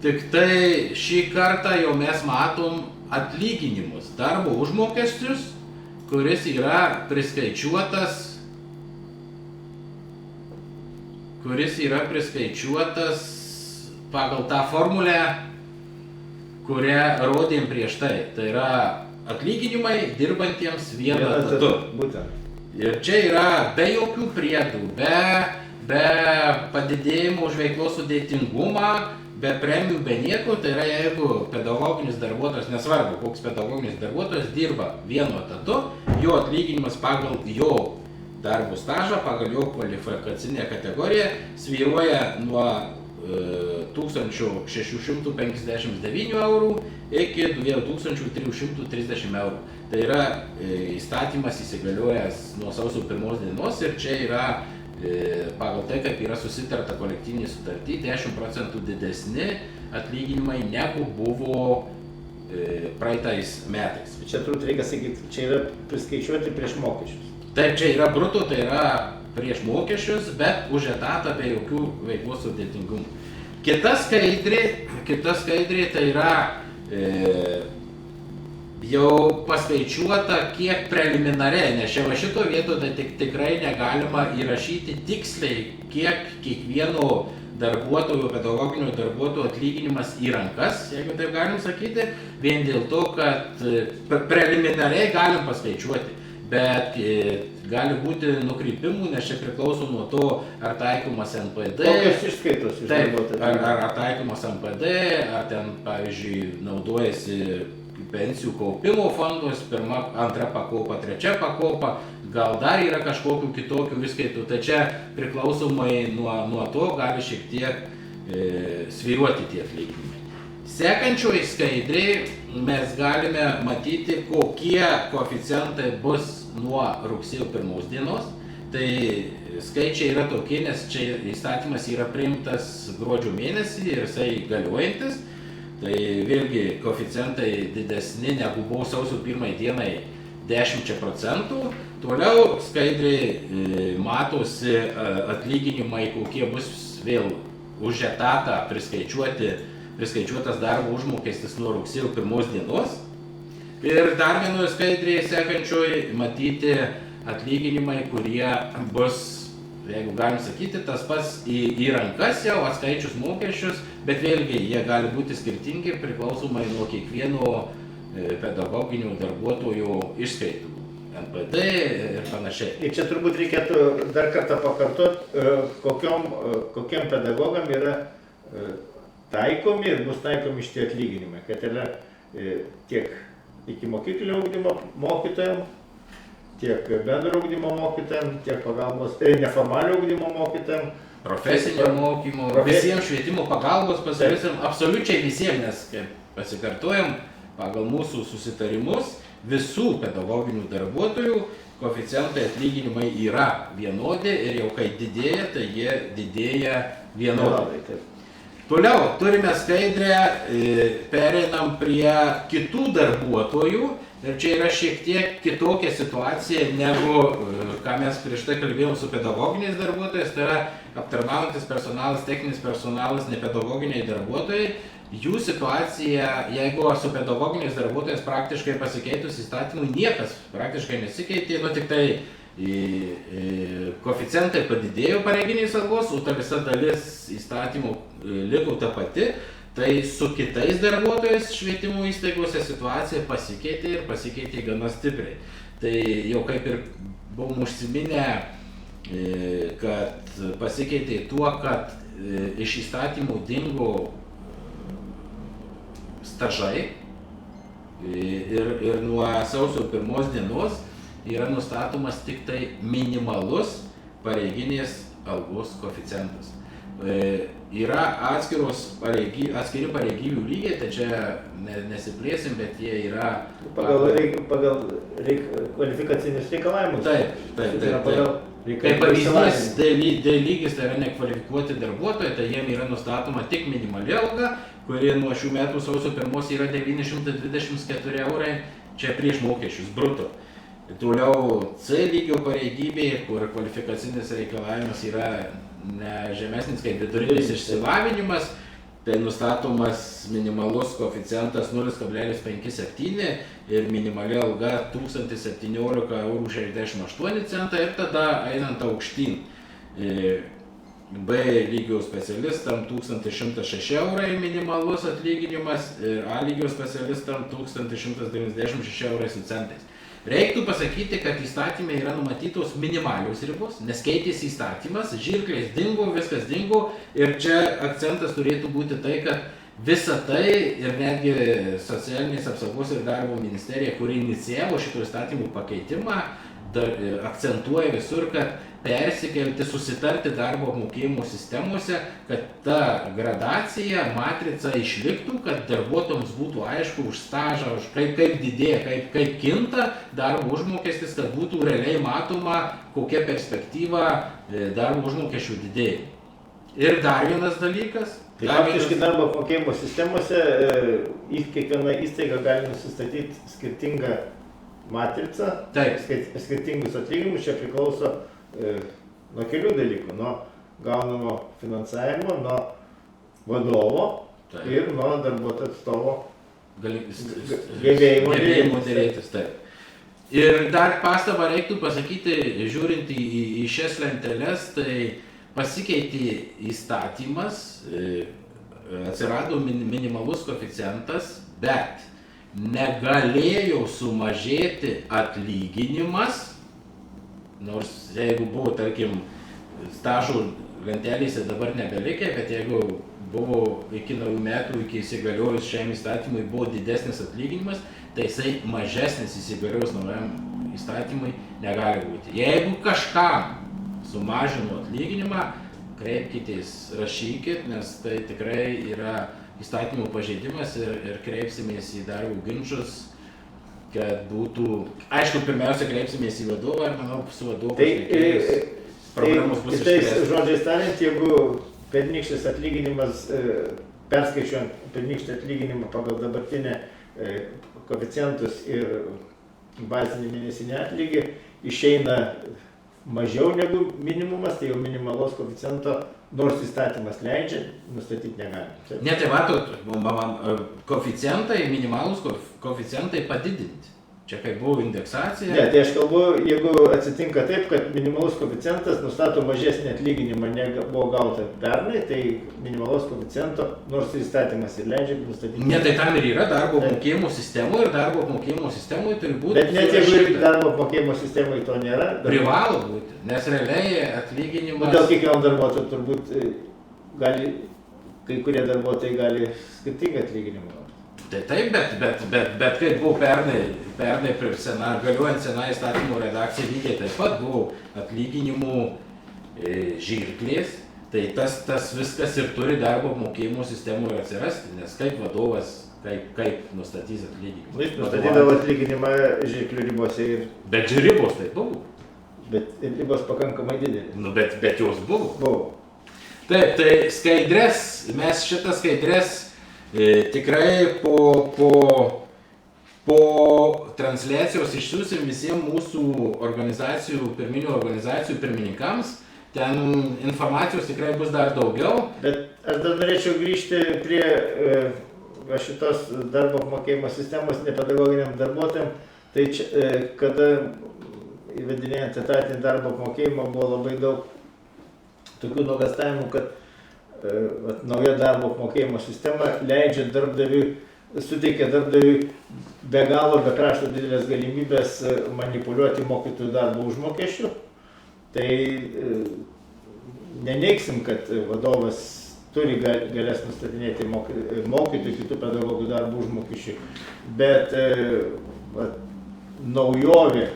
Tik tai šį kartą jau mes matom atlyginimus, darbo užmokesčius, kuris yra priskaičiuotas pagal tą formulę, kurią rodėm prieš tai. Tai yra atlyginimai dirbantiems vienu etatu. Ir čia yra be jokių priedų, be padidėjimo už veiklos sudėtingumą, be premijų, be nieko. Tai yra, jeigu pedagoginis darbuotojas, nesvarbu, koks pedagoginis darbuotojas dirba vienu etatu, jo atlyginimas pagal jo darbo stažą, pagal jo kvalifikacinę kategoriją svyruoja nuo 1659 eurų iki 2330 eurų. Tai yra įstatymas įsigaliojęs nuo sausio 1 dienos ir čia yra pagal tai, kaip yra susitarta kolektyvinė sutartį, 10% didesni atlyginimai negu buvo praeitais metais. Čia turbūt reikia sakyti, čia yra priskaičiuoti prieš mokesčius. Taip, čia yra bruto, tai yra prieš mokesčius, bet už etatą be jokių veiklos sudėtingumų. Kita skaidrė tai yra jau paskaičiuota kiek preliminariai, nes čia va šito vietoje tikrai negalima įrašyti tiksliai, kiek kiekvieno darbuotojų, pedagoginio darbuotojų atlyginimas į rankas, jeigu taip galim sakyti, vien dėl to, kad preliminariai galim paskaičiuoti, bet gali būti nukrypimų, nes čia priklauso nuo to, ar taikomas NPD, kokios išskaitos iš darbuotojų, ar taikomas NPD, ar ten, pavyzdžiui, naudojasi pensijų kaupimo fondos, pirma, antra pakopa, trečia pakopa, gal dar yra kažkokių kitokių įskaitų, tai čia priklausomai nuo to gali šiek tiek svyruoti tie atlyginimai. Sekančioje skaidrėje mes galime matyti, kokie koeficientai bus nuo rugsėjo 1 dienos. Tai skaičiai yra tokie, nes čia įstatymas yra priimtas gruodžio mėnesį ir jisai galiojantis. Tai vėlgi koeficientai didesni negu buvo sausio 1 dienai 10%. Toliau skaidriai matosi atlyginimai, kokie bus vėl už etatą priskaičiuotas darbo užmokestis nuo rugsėjo 1 dienos. Ir dar vienoje skaidrėje sekančioje matyti atlyginimai, kurie bus, jeigu galim sakyti, tas pats į rankas jau atskaičius mokesčius, bet vėlgi jie gali būti skirtingi priklausomai nuo kiekvieno pedagoginio darbuotojo išskaitų, NPD ir panašiai. Ir čia turbūt reikėtų dar kartą pakartoti, kokiam pedagogam yra taikomi ir bus taikomi šitie atlyginimai, kad yra tiek iki mokyklinio ugdymo mokytojams, tiek bendro ugdymo mokytojams, tiek pagalbos, neformalio ugdymo mokytojams. Profesinio mokymo, visiems švietimo pagalbos pasiūlysim, absoliučiai visiems, nes, kaip pasikartojam, pagal mūsų susitarimus visų pedagoginių darbuotojų koeficientai atlyginimai yra vienodi ir jau kai didėja, tai jie didėja vienodai. Toliau turime skaidrę, pereinam prie kitų darbuotojų ir čia yra šiek tiek kitokia situacija negu ką mes prieš tai kalbėjom su pedagoginiais darbuotojais, tai yra aptarnaujantis personalas, techninis personalas, nepedagoginiai darbuotojai. Jų situacija, jeigu su pedagoginiais darbuotojais praktiškai pasikeitus įstatymui niekas praktiškai nesikeitė, tik tai koeficientai padidėjo pareiginės algos, o ta visa dalis įstatymų liko ta pati, tai su kitais darbuotojais švietimo įstaigose situacija pasikeitė ir pasikeitė gana stipriai. Tai jau kaip ir buvom užsiminę, kad pasikeitė tuo, kad iš įstatymų dingo stažai ir nuo sausio 1 dienos yra nustatomas tik tai minimalus pareiginės algos koeficientas. Yra atskiri pareigybių lygiai, tai čia nesiplėsim, bet jie yra pagal kvalifikacinius reikalavimus. Taip. Kaip pavyzdys, D lygis tai yra nekvalifikuoti darbuotojai, tai jiem yra nustatoma tik minimali alga, kuri nuo šių metų sausio 1 yra 924 eurai, čia prieš mokesčius bruto. Toliau C lygio pareigybė, kur kvalifikacinis reikalavimas yra ne žemesnis kaip vidurinis išsilavinimas, tai nustatomas minimalus koeficientas 0,57 ir minimali alga 1017,68 € ir tada einant aukštyn. B lygio specialistam 1106 eurai minimalus atlyginimas ir A lygio specialistam 1196 eurai su centais. Reiktų pasakyti, kad įstatymai yra numatytos minimalios ribos, nes keitėsi įstatymas, žirklės dingo, viskas dingo ir čia akcentas turėtų būti tai, kad visa tai ir netgi socialinės apsaugos ir darbo ministerija, kuri inicijavo šito įstatymų pakeitimą, akcentuoja visur, kad persikelti, susitarti darbo apmokėjimo sistemose, kad ta gradacija, matrica išliktų, kad darbuotojams būtų aišku už stažą, už kaip didėja, kaip kinta darbo užmokestis, kad būtų realiai matoma, kokia perspektyva darbo užmokesčių didėjimo. Ir dar vienas dalykas. Tai faktiškai darbo apmokėjimo sistemose kiekviena įstaiga gali nusistatyti skirtingą matricą, skirtingus atlyginimus, čia priklauso nuo kelių dalykų, nuo gaunamo finansavimo, nuo vadovo ir nuo darbuotojo atstovo gebėjimo dėrėtis. Ir dar pastabą reiktų pasakyti, žiūrint į šias lenteles, tai pasikeitė įstatymas, atsirado minimalus koeficientas, bet negalėjo sumažėti atlyginimas, nors jeigu buvo, tarkim, stažų lentelėse dabar nebelikę, bet jeigu buvo iki naujų metų, iki įsigaliojus šiam įstatymui buvo didesnis atlyginimas, tai jisai mažesnis įsigaliojus naujam įstatymui negali būti. Jeigu kažkam sumažino atlyginimą, kreipkitės, rašykit, nes tai tikrai yra įstatymų pažeidimas ir kreipsimės į darbo ginčus, kad būtų, aišku, pirmiausia kreipsimės į vadovą ir manau, su vadovu problemos bus išspręstos. Kitais žodžiais tariant, jeigu pernykštis atlyginimas, perskaičiuojant pernykštį atlyginimą pagal dabartinę koeficientus ir bazinį mėnesinį atlygį, išeina mažiau negu minimumas, tai jau minimalaus koeficiento, nors įstatymas leidžia, nustatyti negali. Ne, tai matot, koeficientai, minimalūs koeficientai padidinti. Čia kaip buvo indeksacija. Ne, tai aš kalbu, jeigu atsitinka taip, kad minimalus koeficientas nustato mažesnį atlyginimą negu buvo gauta pernai, tai minimalaus koeficiento, nors įstatymas ir leidžia nustatyti. Ne, tai tam ir yra darbo apmokėjimo sistemų ir darbo apmokėjimo sistemui turi būti. Bet net jeigu darbo apmokėjimo sistemai to nėra. Privalo būti, nes realiai atlyginimas. Dėl kiekvieno darbuotojo turbūt gali, kai kurie darbuotojai gali skirtingą atlyginimą gauti. Tai taip, bet kaip buvo pernai galiuojant senai įstatymų redakcija, lygiai taip pat buvo atlyginimų žirklės, tai tas viskas ir turi darbo apmokėjimo sistemų ir atsirasti, nes kaip vadovas, kaip nustatys atlyginimą. Jis nustatydavo atlyginimą žirklių ribose ir... Bet ribos tai buvo. Bet ribos pakankamai didelės. Nu, bet jos buvo. Buvo. Taip, tai skaidrės, mes šitas skaidrės tikrai po transliacijos išsiųsim visiems mūsų organizacijų, pirminių organizacijų pirmininkams. Ten informacijos tikrai bus dar daugiau. Bet aš dar norėčiau grįžti prie šitos darbo apmokėjimo sistemos nepedagoginiam darbuotojam. Tai čia, kada įvedinėjant etatinį darbo apmokėjimą buvo labai daug tokių nuogąstavimų, kad nauja darbo apmokėjimo sistema leidžia suteikia darbdaviui be galo, be krašto didelės galimybės manipuliuoti mokytojų darbo užmokesčių. Tai neneigsim, kad vadovas turi galės nustatinėti mokytojų kitų pedagogų darbo užmokesčių, bet naujovė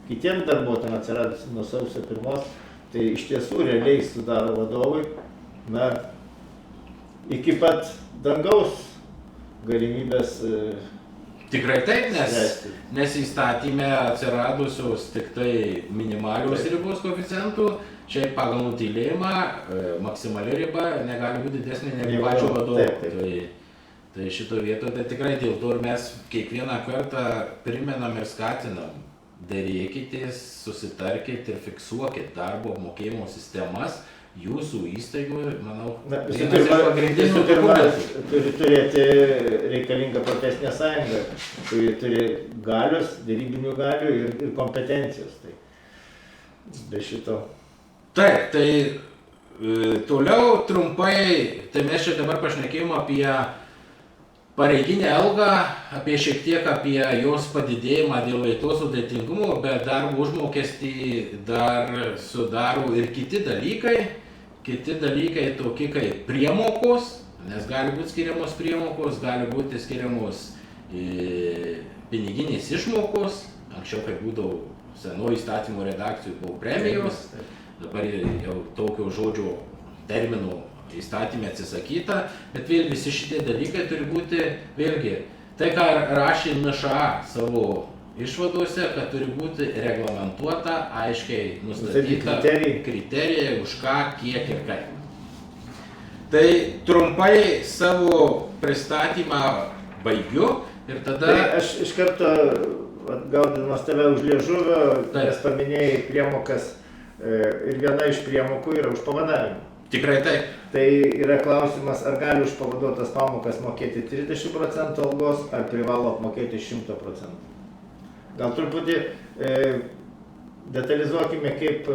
kitiems darbuotojams atsiradusi nuo sausio 1, tai iš tiesų realiai sudaro vadovui iki pat dangaus galimybės. Tikrai taip, nes įstatyme atsiradusios tik tai minimalios ribos koeficientų, šiaip pagal nutylėjimą maksimali riba negali būti didesnė negu pačio vadovo. Tai šito vietoje tai tikrai dėl to ir mes kiekvieną kartą primenam ir skatinam. Dėrėkitės, susitarkit ir fiksuokit darbo apmokėjimo sistemas jūsų įstaigų, manau, Visų pirma, turi turėti reikalingą profesinę sąjungą, kuri turi galios, dėrybinių galių ir kompetencijos. Tai be šito. Taip, tai toliau trumpai, tai mes čia dabar pašnekėjom apie pareiginę algą, šiek tiek apie jos padidėjimą dėl veiklos sudėtingumo, bet darbo užmokestį dar sudaro ir kiti dalykai. Kiti dalykai tokie kaip priemokos, nes gali būti skiriamos priemokos, gali būti skiriamos piniginės išmokos, Anksčiau, kai būdavo senų įstatymų redakcijų, buvo premijos, dabar jau tokio žodžio terminų įstatymė atsisakyta, bet vėl visi šitie dalykai turi būti, vėlgi, tai ką rašė NŠA savo išvadose, kad turi būti reglamentuota, aiškiai nustatyta kriterijai, už ką, kiek ir kaip. Tai trumpai savo pristatymą baigiu ir tada... Tai aš iš karto, gaudamas tave už liežuvio, nes paminėjai priemokas ir viena iš priemokų yra už pavadavimą. Tikrai taip. Tai yra klausimas, ar gali už pavaduotas pamokas mokėti 30% algos, ar privalo apmokėti 100%. Gal truputį detalizuokime, kaip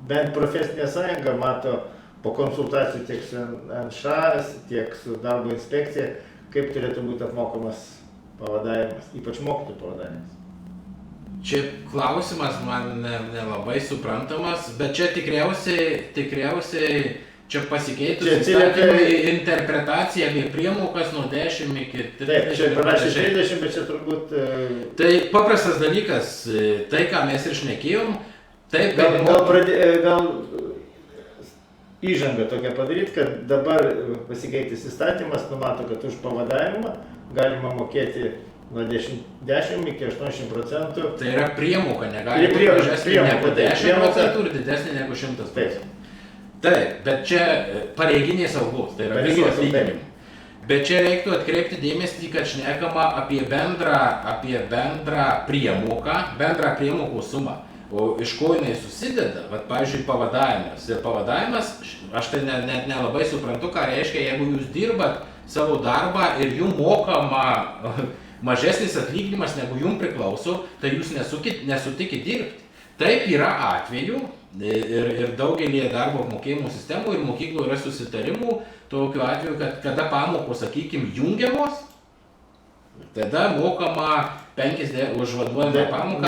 bent profesinė sąjunga mato po konsultacijų tiek su NŠA, tiek su darbo inspekcija, kaip turėtų būti apmokamas pavadavimas, ypač mokytojų pavadavimas. Čia klausimas man nelabai suprantamas, bet čia tikriausiai čia pasikeitus įstatymai interpretacija apie priemokas nuo 10 iki 30. Taip, čia parašė 30, bet čia turbūt... Tai paprastas dalykas, tai ką mes ir šnekėjom, taip... Gal įžanga tokia padaryti, kad dabar pasikeitis įstatymas numato, kad už pavadavimą galima mokėti nuo 10 iki 80%. Tai yra priemoka, negali būti mažesnė negu 10% ir didesnė negu 100%. Taip, bet čia pareiginės algos, tai yra visų atlyginimų. Bet čia reiktų atkreipti dėmesį, kad šnekama apie bendrą priemoką, bendrą priemokų sumą. O iš ko jinai susideda, vat, pavyzdžiui, pavadavimas. Ir pavadavimas, aš tai net nelabai suprantu, ką reiškia, jeigu jūs dirbat savo darbą ir jums mokama mažesnis atlyginimas negu jums priklauso, tai jūs nesutikit dirbti. Taip yra atvejų ir daugelį darbo apmokėjimo sistemų ir mokyklų yra susitarimų tokiu atveju, kad kada pamokos, sakykime, jungiamos, tada mokama 50 už vaduojamą pamoką.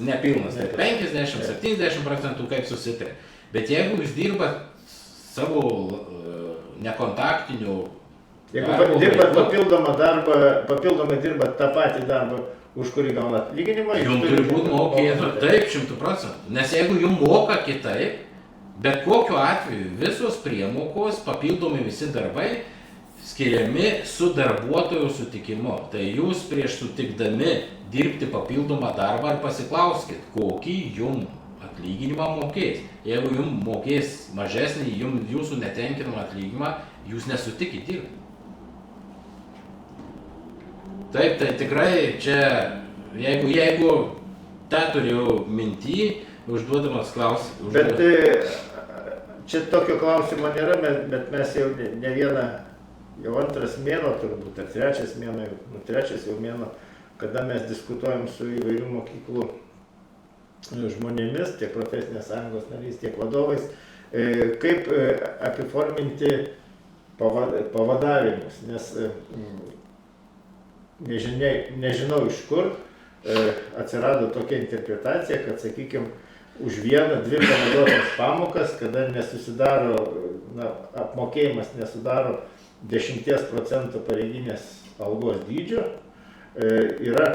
Nepilnas. 50-70% kaip susitarė. Bet jeigu jūs dirbat savo nekontaktinių... Jeigu dirbat papildomai dirbat tą patį darbą, už kurį gaunat atlyginimą, jums turi būti mokėta taip 100%. Nes jeigu jums moka kitaip, bet kokiu atveju visos priemokos, papildomi visi darbai skiriami su darbuotojų sutikimu. Tai jūs prieš sutikdami dirbti papildomą darbą ar pasiklauskit, kokį jums atlyginimą mokės. Jeigu jums mokės mažesnį, jūsų netenkinamą atlyginimą, jūs nesutikit dirbti. Taip, tai tikrai čia, jeigu tą turėjau minty, užduodamas klausimas. Bet čia tokio klausimo nėra, bet mes jau ne vieną, jau antras mėnuo turbūt, ar trečias mėnuo, kada mes diskutuojam su įvairių mokyklų žmonėmis, tiek profesinės sąjungos nariais, tiek vadovais, kaip apiforminti pavadavimus, nes nežinau iš kur atsirado tokia interpretacija, kad, sakykime, už 1-2 pavaduotas pamokas, kada nesusidaro, apmokėjimas nesudaro 10% pareiginės algos dydžio, yra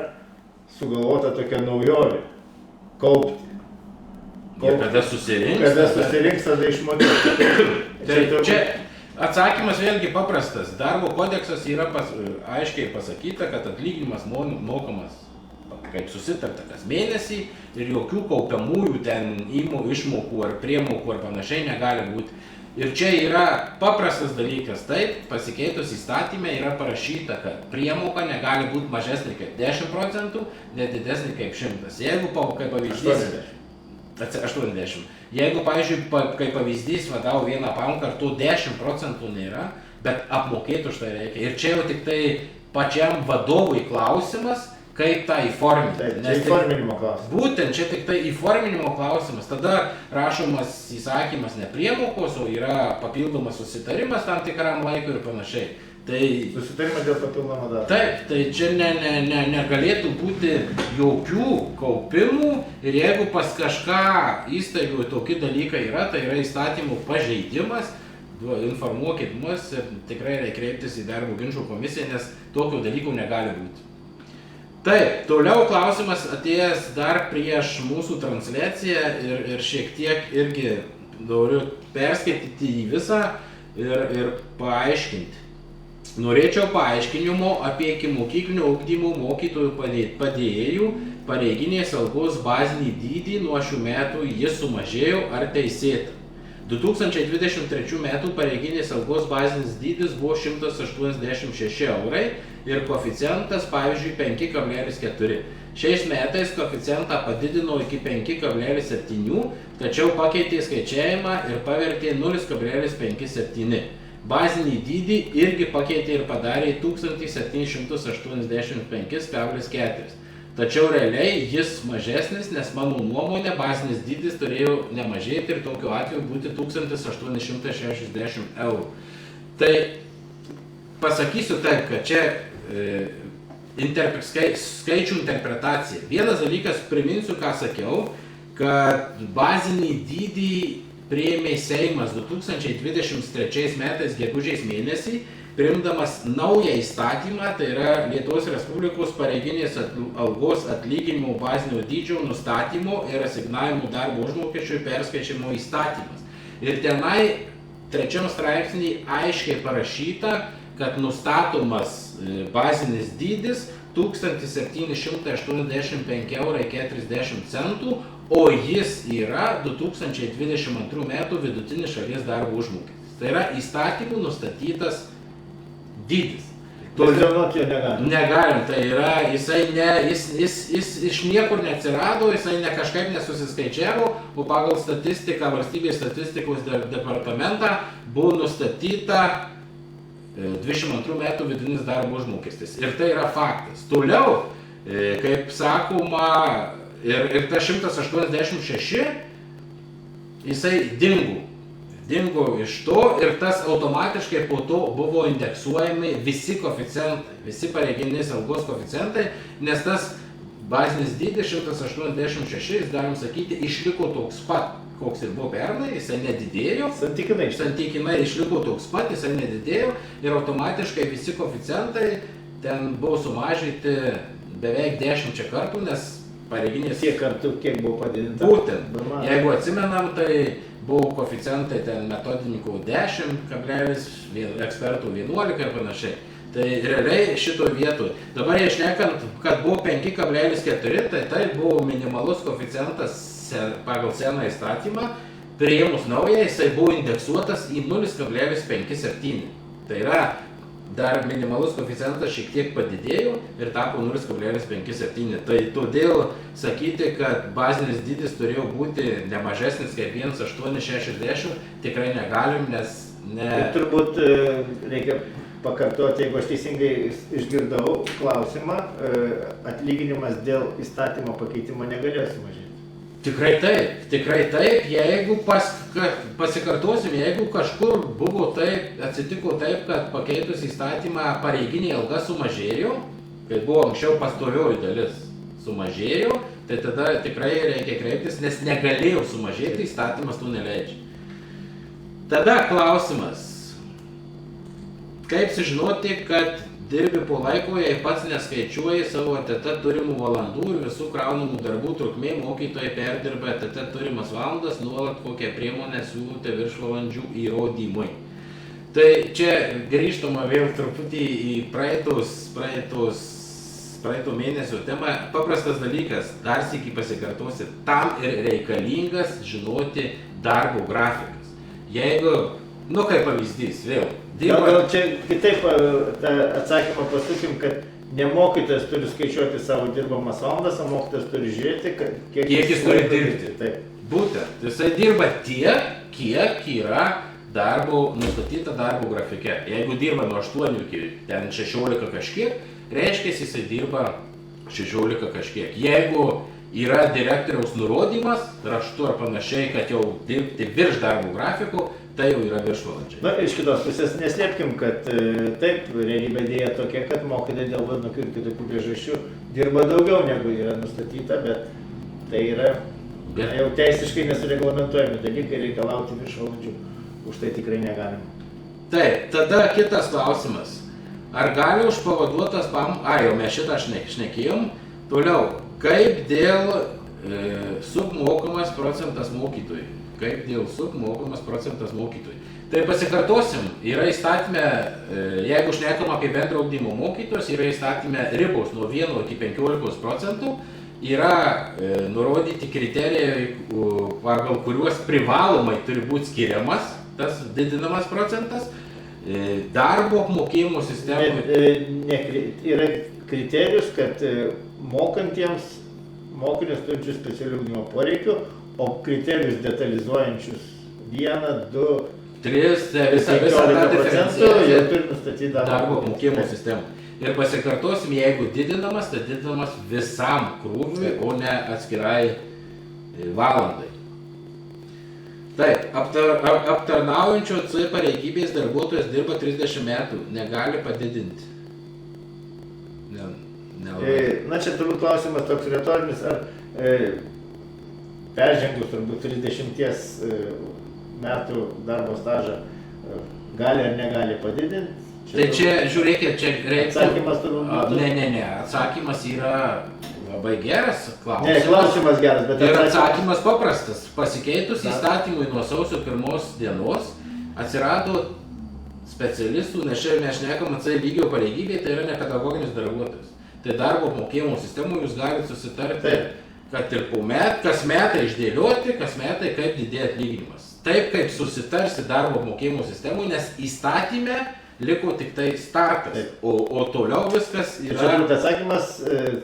sugalvota tokia naujovė – kaupti. Ir kada susirinks? Kada susirinks, tada išmokėti. Čia atsakymas vėlgi paprastas. Darbo kodeksas yra aiškiai pasakyta, kad atlyginimas mokamas kaip susitarta kas mėnesį ir jokių kaupiamųjų ten išmokų ar priemokų ar panašiai negali būti. Ir čia yra paprastas dalykas, taip, pasikeitus įstatymė yra parašyta, kad priemoka negali būti mažesnė kaip 10%, net didesnė kaip 100%. Jeigu, kaip pavyzdys, 80. Jeigu, pavyzdžiui, kaip pavyzdys vadavo vieną pamoką, ar to 10% nėra, bet apmokėti už tai reikia. Ir čia jau tik tai pačiam vadovui klausimas, kaip tą įforminti. Taip, čia įforminimo klausimas. Būtent čia tik tai įforminimo klausimas. Tada rašomas įsakymas ne priemokos, o yra papildomas susitarimas tam tikram laikui ir panašiai. Tai susitarimas dėl papildomo darbo. Taip, tai čia negalėtų būti jokių kaupimų ir jeigu pas kažką įstaigų tokie dalykai yra, tai yra įstatymų pažeidimas, informuokit mus ir tikrai reikia kreiptis į darbo ginčų komisiją, nes tokio dalykų negali būti. Taip, toliau klausimas atėjęs dar prieš mūsų transliaciją ir šiek tiek irgi noriu perskaityti į visą ir paaiškinti. Norėčiau paaiškinimo apie ikimokyklinio ugdymo mokytojų padėjėjų pareiginės algos bazinį dydį nuo šių metų jis sumažėjo ar teisėta. 2023 metų pareiginės algos bazinis dydis buvo 186 eurai ir koeficientas, pavyzdžiui, 5,4. Šiais metais koeficientą padidino iki 5,7, tačiau pakeitė skaičiavimą ir pavertė 0,57. Bazinį dydį irgi pakeitė ir padarė 1785,4. Tačiau realiai jis mažesnis, nes mano nuomonė bazinis dydis turėjo nemažėti ir tokiu atveju būti 1860 eurų. Tai pasakysiu taip, kad čia skaičių interpretacija. Vienas dalykas, priminsiu, ką sakiau, kad bazinį dydį priėmė Seimas 2023 metais gegužės mėnesį, priimdamas naują įstatymą, tai yra Lietuvos Respublikos pareiginės algos atlyginimo bazinio dydžio nustatymo ir asignavimo darbo užmokesčiui perskaičiavimo įstatymas. Ir tenai 3 straipsnį aiškiai parašyta, kad nustatomas bazinis dydis 1785,40 €, o jis yra 2022 metų vidutinis šalies darbo užmokestis. Tai yra įstatymų nustatytas dydis. Kvestionuoti jo negalim. Negalim, tai yra, jis iš niekur neatsirado, jisai ne kažkaip nesusiskaičiavo, o pagal statistiką, valstybės statistikos departamentą buvo nustatyta 22 metų vidutinis darbo užmokestis. Ir tai yra faktas. Toliau, kaip sakoma, ir ta 186, jisai dingo iš to ir tas automatiškai po to buvo indeksuojami visi koeficientai, visi pareiginės algos koeficientai, nes tas bazinis dydis 186, galim sakyti, išliko toks pat, koks ir buvo pernai, jisai nedidėjo. Santykinai išliko toks pat, jisai nedidėjo ir automatiškai visi koeficientai ten buvo sumažinti beveik 10 kartų, nes pareiginės... Tiek kartų, kiek buvo padidinta? Būtent. Jeigu atsimenam, tai buvo koeficientai ten metodininkų 10, ekspertų 11 ir panašiai. Tai realiai šito vietoj. Dabar jie šnekant, kad buvo 5,4, tai buvo minimalus koeficientas pagal seną įstatymą. Priėmus naują, jisai buvo indeksuotas į 0,57. Tai yra, dar minimalus koeficientas šiek tiek padidėjo ir tapo 0,57. Tai todėl sakyti, kad bazinis dydis turėjo būti nemažesnis kaip 1,860, tikrai negalim, nes ne... Tai turbūt reikia pakartoti, jeigu aš teisingai išgirdau klausimą, atlyginimas dėl įstatymo pakeitimo negalėjo sumažėti. Tikrai taip, jeigu pasikartosim, jeigu kažkur buvo taip, atsitiko taip, kad pakeitus įstatymą pareiginė alga sumažėjo, kai buvo anksčiau pastovioji dalis sumažėjo, tai tada tikrai reikia kreiptis, nes negalėjo sumažėti, įstatymas to neleidžia. Tada klausimas, kaip sužinoti, kad dirbi po laiko, jei pats neskaičiuoji savo etate turimų valandų ir visų kraunamų darbų trukmė, mokytojai perdirba etate turimas valandas, nuolat kokią priemonę siūlote viršvalandžių įrodymui. Tai čia grįžtama vėl truputį į praeito mėnesio temą. Paprastas dalykas, dar sykį pasikartosi, tam ir reikalingas žinoti darbo grafikas. Jeigu, kaip pavyzdys, vėl. Gal čia kitaip atsakymą pasukim, kad ne mokytojas turi skaičiuoti savo dirbamas valandas, o mokytojas turi žiūrėti, kiek jis turi dirbti. Taip. Būtent, jisai dirba tiek, kiek yra nustatyta darbo grafike. Jeigu dirba nuo 8 iki 16 kažkiek, reiškia, jisai dirba 16 kažkiek. Jeigu yra direktoriaus nurodymas, raštu ar panašiai, kad jau dirbti virš darbo grafiko, tai jau yra viršvalandžiai. Na, iš kitos pusės neslėpkim, kad taip, realybė dėja tokia, kad mokytojai dėl vienokių ir kitokių priežasčių dirba daugiau negu yra nustatyta, bet tai yra jau teisiškai nesureglamentuojami dalykai, reikalauti viršvalandžių. Už tai tikrai negalim. Taip, tada kitas klausimas. Ar gali už pavaduotas jau mes šitą šnekėjom. Toliau, kaip dėl submokamas procentas mokytojui? Kaip dėl submokamas procentas mokytojui? Tai pasikartosim, yra įstatyme, jeigu šnekam apie bendro ugdymo mokytojus, yra įstatyme ribos nuo 1 iki 15%, yra nurodyti kriterijai, pagal kuriuos privalomai turi būti skiriamas tas didinamas procentas, darbo apmokėjimo sistemoje. Yra kriterijus, kad mokantiems mokinius turinčius specialių ugdymo poreikių, o kriterijus detalizuojančius 1, 2, 3, visą tą diferenciaciją jau turi nustatyti darbo apmokėjimo sistemą. Ir pasikartosim, jeigu didinamas, tai didinamas visam krūviui, o ne atskirai valandai. Taip, aptarnaujančio C pareigybės darbuotojas dirba 30 metų, negali padidinti. Na čia turbūt klausimas toks retorinis, ar peržengus turbūt 30 metų darbo stažą gali ar negali padidinti. Tai čia, žiūrėkit, čia reikia... Atsakymas turbūt būtų... Ne, atsakymas yra labai geras klausimas. Ne, klausimas geras, bet... Ir atsakymas paprastas. Pasikeitus įstatymui nuo sausio 1 dienos atsirado specialistų, nes čia mes šnekam C lygio pareigybė, tai yra ne pedagoginis darbuotojas. Tai darbo apmokėjimo sistemų jūs galite susitarti, kad ir kas metai išdėlioti, kas metai kaip didėja atlyginimas. Taip kaip susitarsi darbo apmokėjimo sistemų, nes įstatyme liko tik tai startas, o toliau viskas yra... Čia atsakymas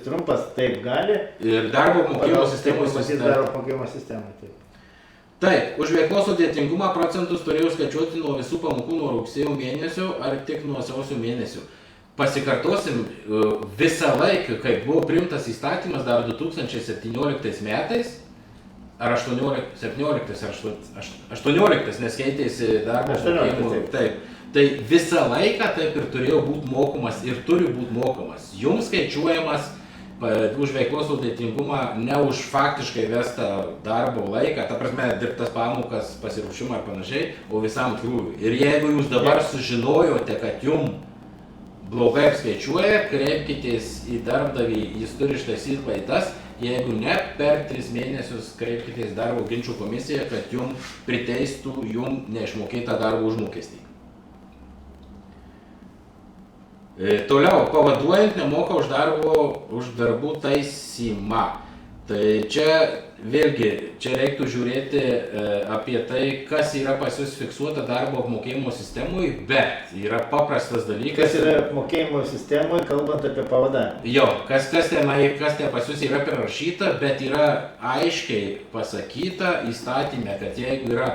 trumpas, taip gali. Ir darbo apmokėjimo sistemos susitarti. Darbo apmokėjimo sistemą, taip. Taip, už veiklos sudėtingumą procentus turėjau skaičiuoti nuo visų pamokų nuo rugsėjo mėnesio ar tik nuo sausio mėnesio. Pasikartosim, visą laiką, kai buvo priimtas įstatymas dar 2017 metais, ar 18, nes keitėsi darbo apmokėjimo. Taip. Tai visą laiką taip ir turėjo būti mokomas ir turi būti mokomas. Jums skaičiuojamas už veiklos sudėtingumą, ne už faktiškai vestą darbo laiką, ta prasme dirbtas pamokas, pasiruošimą ar panašiai, o visam krūviui. Ir jeigu jūs dabar sužinojote, kad jums blogai apskaičiuoja, kreipkitės į darbdavį, jis turi ištaisyti klaidas, jeigu ne, per 3 mėnesius kreipkitės darbo ginčų komisiją, kad jums priteistų jums neišmokėtą darbo užmokestį. Toliau, pavaduojant nemoka už darbų taisymą. Tai čia vėlgi, čia reiktų žiūrėti apie tai, kas yra pas jūs fiksuota darbo apmokėjimo sistemui, bet yra paprastas dalykas. Kas yra apmokėjimo sistemui, kalbant apie pavadavimą? Jo, kas ten pas jūs yra prirašyta, bet yra aiškiai pasakyta įstatyme, kad jeigu yra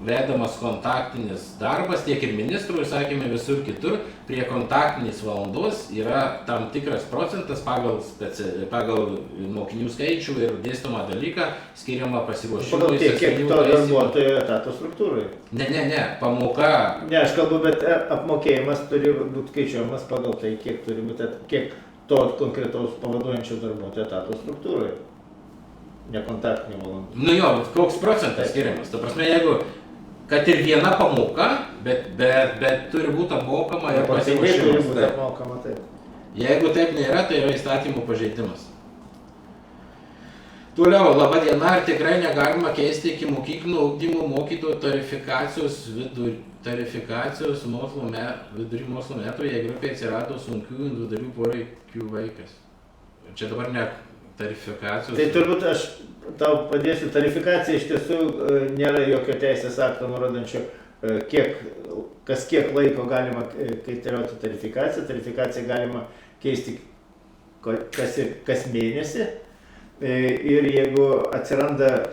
vedamas kontaktinis darbas, tiek ir ministrų, sakėme, visur kitur, prie kontaktinės valandos yra tam tikras procentas pagal mokinių skaičių ir dėstomą dalyką skiriama pasiruošimui. Pagal kiek to darbuotojo etato struktūrai? Ne, pamoka. Ne, aš kalbu, bet apmokėjimas turi būti skaičiuojamas pagal tai, kiek turi būti, kiek to konkretaus pavaduojančio darbuotojo etato struktūrai. Nekontaktinių valandų. Nu jo, koks procentas skiriamas? Ta prasme, jeigu kad ir viena pamoka, bet turi būti apmokama ir pasiruošimas. Turi būti apmokama, taip. Jeigu taip nėra, tai yra įstatymų pažeidimas. Toliau, laba diena, ar tikrai negalima keisti iki mokyklinio ugdymo mokytojų tarifikacijos vidury mokslo metų, jei grupėje atsirado sunkių individualių poreikių vaikas? Čia dabar ne tarifikacijos. Tai turbūt aš tau padėsiu. Tarifikacija iš tiesų nėra jokio teisės akto nurodančio, kiek laiko galima kaitalioti tarifikaciją. Tarifikaciją galima keisti kas mėnesį. Ir jeigu atsiranda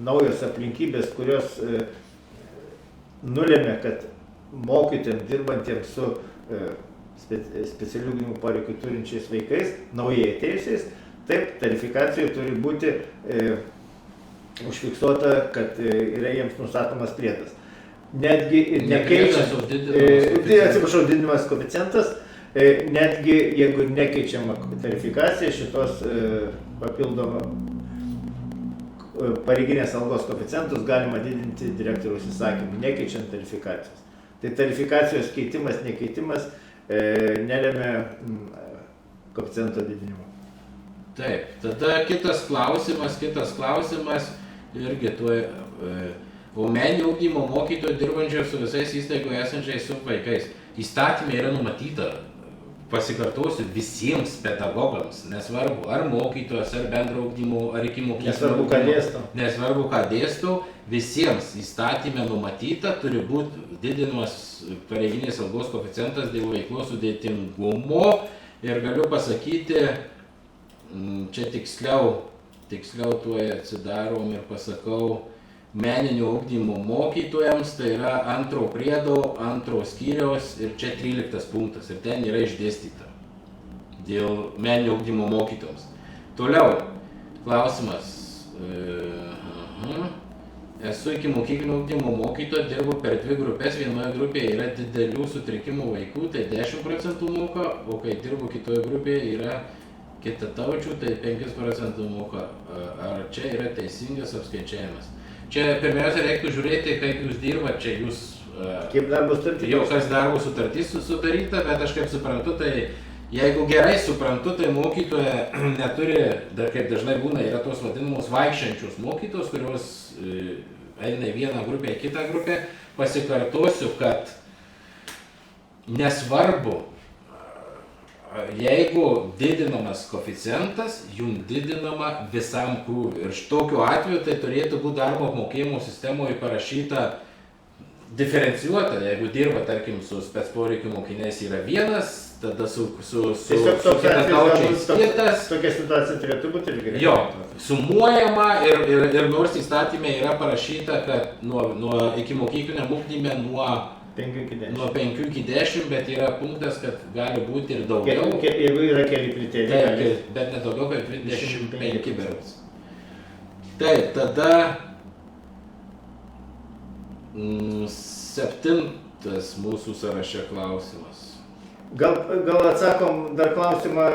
naujos aplinkybės, kurios nulėmė, kad mokytojams dirbantiems su specialių ugdymo poreikių turinčiais vaikais, naujai atėjusiais, taip, tarifikacijoje turi būti užfiksuota, kad yra jiems nustatomas priedas. Netgi ir nekeičiant, didinimas koeficientas, netgi jeigu nekeičiama tarifikacija, šitos papildomą pareiginės algos koeficientus galima didinti direktoriaus įsakymu, nekeičiant tarifikacijos. Tai tarifikacijos keitimas, nekeitimas nelėmė koeficiento didinimo. Taip, tada kitas klausimas, irgi tuo meninio ugdymo mokytojų dirbančio su visais įstaigoje esančiais su vaikais. Įstatymė yra numatyta, pasikartosiu, visiems pedagogams, nesvarbu, ar mokytojas, ar bendro ugdymo, ar iki mokyklos. Nesvarbu, ką dėstau, visiems įstatymė numatyta, turi būti didinamas pareiginės algos koeficientas dėl veiklos sudėtingumo. Ir galiu pasakyti, čia tiksliau tuo atsidarom ir pasakau, meninio ugdymo mokytojams, tai yra 2 priedo, 2 skyriaus ir čia 13 punktas ir ten yra išdėstyta dėl meninio ugdymo mokytojams. Toliau, klausimas. Esu iki mokyklinio ugdymo mokytojo, dirbu per 2 grupės, vienoje grupėje yra didelių sutrikimų vaikų, tai 10% moka, o kai dirbu kitoje grupėje yra kitataučių, tai 5% moka. Ar čia yra teisingas apskaičiavimas? Čia pirmiausia reiktų žiūrėti, kaip jūs dirbat, čia jūs kaip darbo sutartis. Jau kas darbo sutartis sudaryta, bet aš kaip suprantu, tai jeigu gerai suprantu, tai mokytoja neturi, kaip dažnai būna, yra tos vadinamos vaikščiančios mokytos, kurios eina į vieną grupę, į kitą grupę. Pasikartosiu, kad nesvarbu, jeigu didinamas koeficientas, jum didinama visam krūviui. Ir tokiu atveju tai turėtų būti darbo apmokėjimo sistemoje parašyta diferencijuota. Jeigu dirba, tarkim, su spec poreikių mokiniais yra vienas, tada su kitataučiais kitas. Tokia situacija turėtų būti irgi. Jo, sumuojama ir nors įstatymė yra parašyta, kad nuo iki mokyklinio ugdyme nuo 5 iki 10, bet yra punktas, kad gali būti ir daugiau. Jeigu yra keli kriterijai. Bet ne daugiau kaip 25 berods. Taip, tada 7 mūsų sąraše klausimas. Gal atsakom dar klausimą,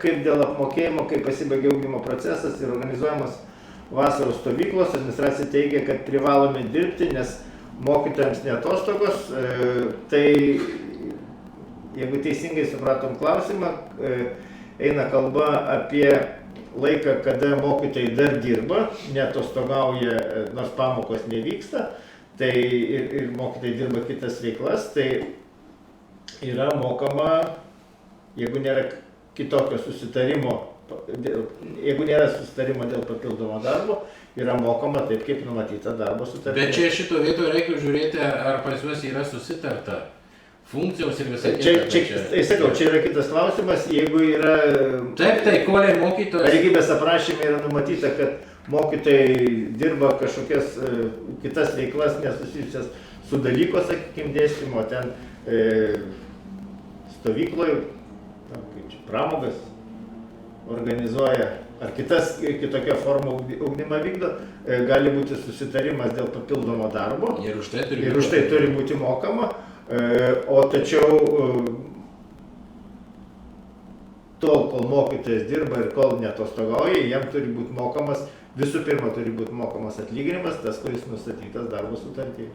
kaip dėl apmokėjimo, kaip pasibaigė ugdymo procesas ir organizuojamas vasaros stovyklos. Administracija teigia, kad privalome dirbti, nes mokytojams neatostogos. Tai jeigu teisingai supratom klausimą, eina kalba apie laiką, kada mokytojai dar dirba, neatostogauja, nors pamokos nevyksta, tai ir mokytojai dirba kitas veiklas, tai yra mokama, jeigu nėra kitokio susitarimo, jeigu nėra susitarimo dėl papildomo darbo, yra mokama taip, kaip numatyta darbo sutartis. Bet čia šito vietoje reikia žiūrėti, ar pas juos yra susitarta funkcijos ir visai kita. Čia yra kitas klausimas, jeigu yra... Taip, tai koliai mokytojos... Pareigybės aprašyme yra numatyta, kad mokytojai dirba kažkokias kitas veiklas nesusijusias su dalyko, sakykime, dėstymo, ten stovykloje, pramogas organizuoja, ar kitokia forma ugdymą vykdo, gali būti susitarimas dėl papildomo darbo ir už tai turi būti mokama, o tačiau tol, kol mokytojas dirba ir kol neatostogauja, jam turi būti mokamas, visų pirma turi būti mokamas atlyginimas, tas, kuris nustatytas darbo sutartyje.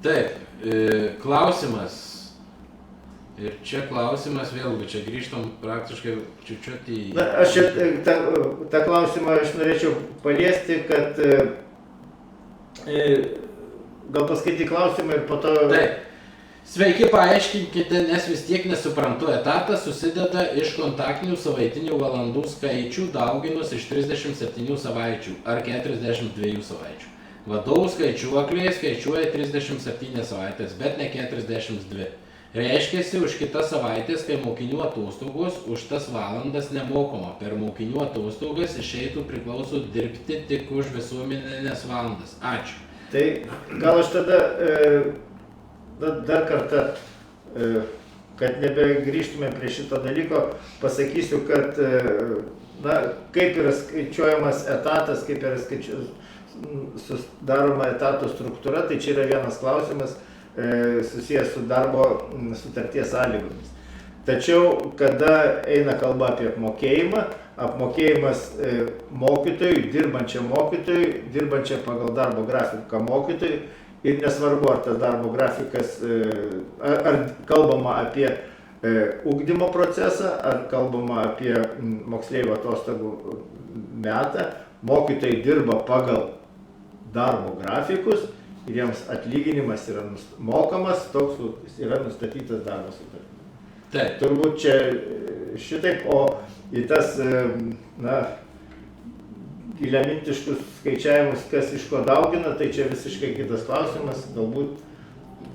Taip, klausimas. Ir čia klausimas vėlgi, čia grįžtam praktiškai čiučiut į... Na, aš tą klausimą aš norėčiau paliesti, kad gal paskaityti klausimą ir po to... Taip. Sveiki, paaiškinkite, nes vis tiek nesuprantu. Etatas susideda iš kontaktinių savaitinių valandų skaičių dauginus iš 37 savaičių ar 42 savaičių. Vadovų skaičiuoklėje skaičiuoja 37 savaitės, bet ne 42. Reiškiasi, už kitas savaitės, kai mokinių atostogos, už tas valandas nemokama. Per mokinių atostogas išeitų priklauso dirbti tik už visuomeninės valandas. Ačiū. Tai gal aš tada dar kartą, kad nebegrįžtume prie šito dalyko, pasakysiu, kad kaip yra skaičiuojamas etatas, kaip yra sudaroma etato struktūra, tai čia yra vienas klausimas susijęs su darbo sutarties sąlygomis. Tačiau, kada eina kalba apie apmokėjimą, apmokėjimas mokytojui, dirbančiam pagal darbo grafiką mokytojui, ir nesvarbu, ar tas darbo grafikas, ar kalbama apie ugdymo procesą, ar kalbama apie moksleivių atostogų metą, mokytojai dirba pagal darbo grafikus ir jiems atlyginimas yra mokamas, toks yra nustatytas darbo sutartis. Taip. Turbūt čia šitaip, o į tas, giliamintiškus skaičiavimus, kas iš ko daugina, tai čia visiškai kitas klausimas, galbūt.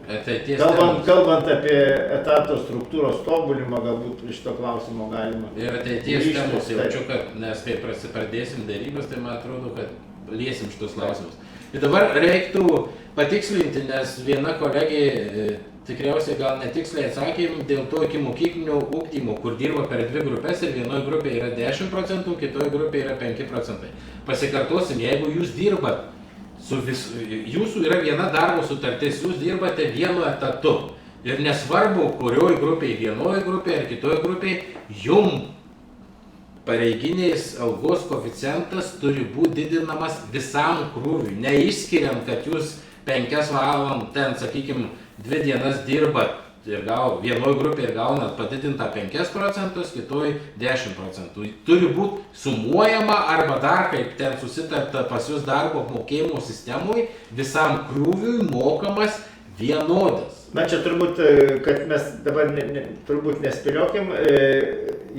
Kalbant apie etato struktūros tobulimą, galbūt iš to klausimo galima. Ir ateities temos jaučiu, kad nes kai pradėsim darybas, tai man atrodo, kad liesim šitus klausimus. Ir dabar reiktų patikslinti, nes viena kolegė tikriausiai gal netiksliai atsakėm dėl to iki mokyklinio ugdymo, kur dirba per 2 grupės ir vienoje grupėje yra 10%, kitoje grupėje yra 5%. Pasikartosim, jeigu jūs dirbat, jūsų yra viena darbo sutartis, jūs dirbate vienu etatu. Ir nesvarbu, kurioje grupėje, vienoje grupėje ar kitoje grupėje, jum pareiginės algos koeficientas turi būti didinamas visam krūviui, neišskiriant, kad jūs 5 valandas ten, sakykime, 2 dienas dirbat ir vienoje grupėje gaunat padidintą 5%, kitoje 10%. Turi būti sumuojama arba dar kaip ten susitarta pas jūs darbo apmokėjimo sistemoje, visam krūviui mokamas vienodas. Na čia turbūt, kad mes dabar turbūt nespėliokim,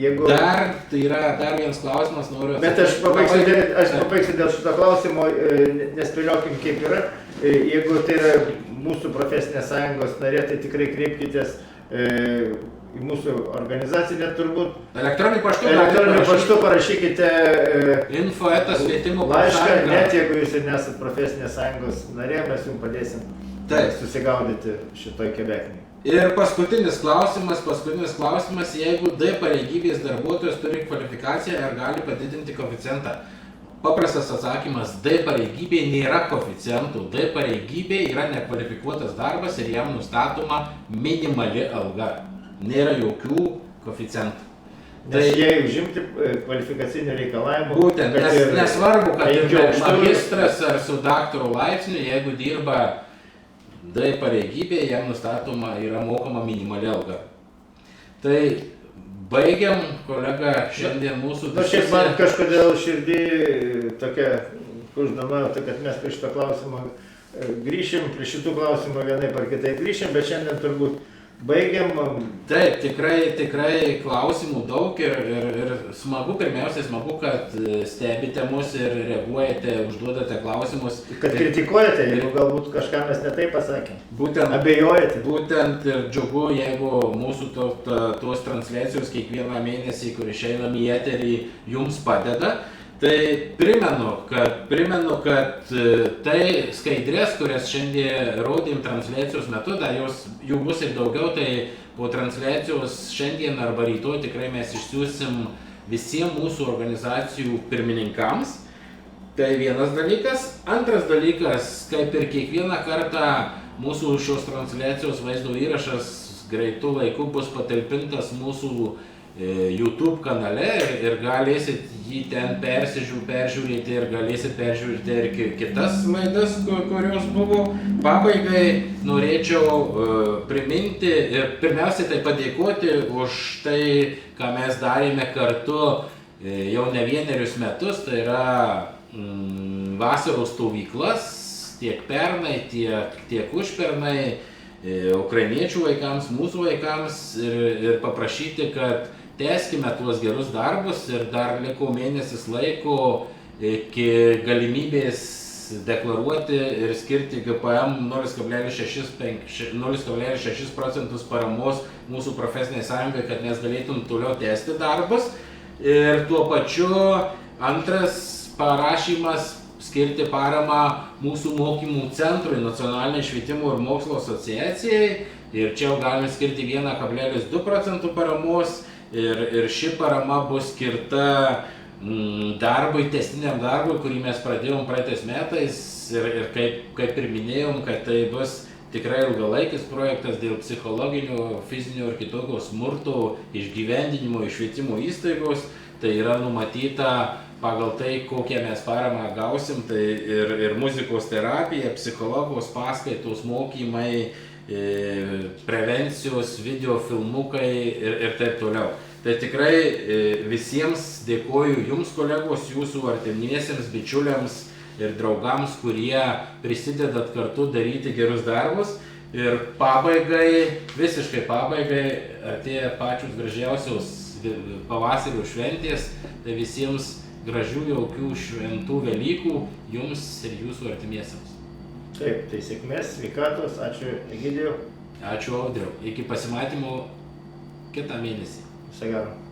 jeigu... Tai yra dar vienas klausimas, noriu atsakyti. Bet aš pabaigsiu dėl šito klausimo, nespėliokim kaip yra. Jeigu tai yra mūsų profesinės sąjungos narė, tai tikrai kreipkitės į mūsų organizacinę turbūt. Elektroniniu paštu parašykite info@švietimo laišką, net jeigu jūs ir nesat profesinės sąjungos narė, mes jums padėsim susigaudyti šitoj kebeknėje. Ir paskutinis klausimas, jeigu D pareigybės darbuotojas turi kvalifikaciją, ar gali padidinti koeficientą? Paprastas atsakymas, D pareigybė nėra koeficientų, D pareigybė yra nekvalifikuotas darbas ir jam nustatoma minimali alga. Nėra jokių koeficientų. Nes jei užimti kvalifikacinių reikalavimų... Būtent, nesvarbu, kad ir magistras ar su daktaro laipsniu, jeigu dirba D pareigybė, jam nustatoma yra mokama minimali alga. Tai baigiam, kolega, šiandien mūsų diskusiją. Šiaip man kažkodėl širdį tokia uždama, kad mes prie šito klausimo grįšim, prie šitų klausimų vienaip ar kitaip grįšim, bet šiandien turbūt baigiam. Taip, tikrai klausimų daug ir pirmiausiai smagu, kad stebite mus ir reaguojate, užduodate klausimus. Kad kritikuojate, jeigu galbūt kažką mes ne taip pasakėm. Abejojate. Būtent ir džiugu, jeigu mūsų tos transliacijos kiekvieną mėnesį, kur išeinam į eterį, jums padeda. Tai primenu, kad tai skaidrės, kurias šiandien rodėm transliacijos metu, dar jų bus ir daugiau, tai po transliacijos šiandien arba rytoj tikrai mes išsiųsim visiems mūsų organizacijų pirmininkams. Tai vienas dalykas. Antras dalykas, kaip ir kiekvieną kartą mūsų šios transliacijos vaizdo įrašas greitų laikų bus patalpintas mūsų YouTube kanale ir galėsit jį ten peržiūrėti ir galėsit peržiūrėti ir kitas laidas, kurios buvo. Pabaigai norėčiau priminti ir pirmiausiai tai padėkoti už tai, ką mes darėme kartu jau ne vienerius metus, tai yra vasaros stovyklas, tiek pernai, tiek užpernai, ukrainiečių vaikams, mūsų vaikams ir paprašyti, kad tęskime tuos gerus darbus ir dar liko mėnesis laiko iki galimybės deklaruoti ir skirti GPM 0,6% paramos mūsų profesiniai sąjungai, kad mes galėtum toliau tęsti darbus. Ir tuo pačiu antras parašymas skirti paramą mūsų mokymų centrui, Nacionaliniai švietimo ir mokslo asociacijai. Ir čia jau galime skirti 1,2% paramos. Ir ši parama bus skirta darbui, tęstiniam darbui, kurį mes pradėjom praeitais metais. Ir kaip ir minėjom, kad tai bus tikrai ilgalaikis projektas dėl psichologinio, fizinio ir kitokio smurto išgyvendinimo iš švietimo įstaigos. Tai yra numatyta pagal tai, kokią mes paramą gausim, tai ir muzikos terapija, psichologos paskaitos, mokymai, prevencijos, video filmukai ir taip toliau. Tai tikrai visiems dėkoju jums, kolegos, jūsų artimiesiems, bičiuliams ir draugams, kurie prisidedat kartu daryti gerus darbus. Ir pabaigai, visiškai pabaigai, artėja pačios gražiausios pavasario šventės, tai visiems gražių, jaukių, šventų Velykų jums ir jūsų artimiesiems. Taip, tai sėkmės, sveikatos, ačiū Egidijau. Ačiū Audriau, iki pasimatymo kitą mėnesį. Viso gero.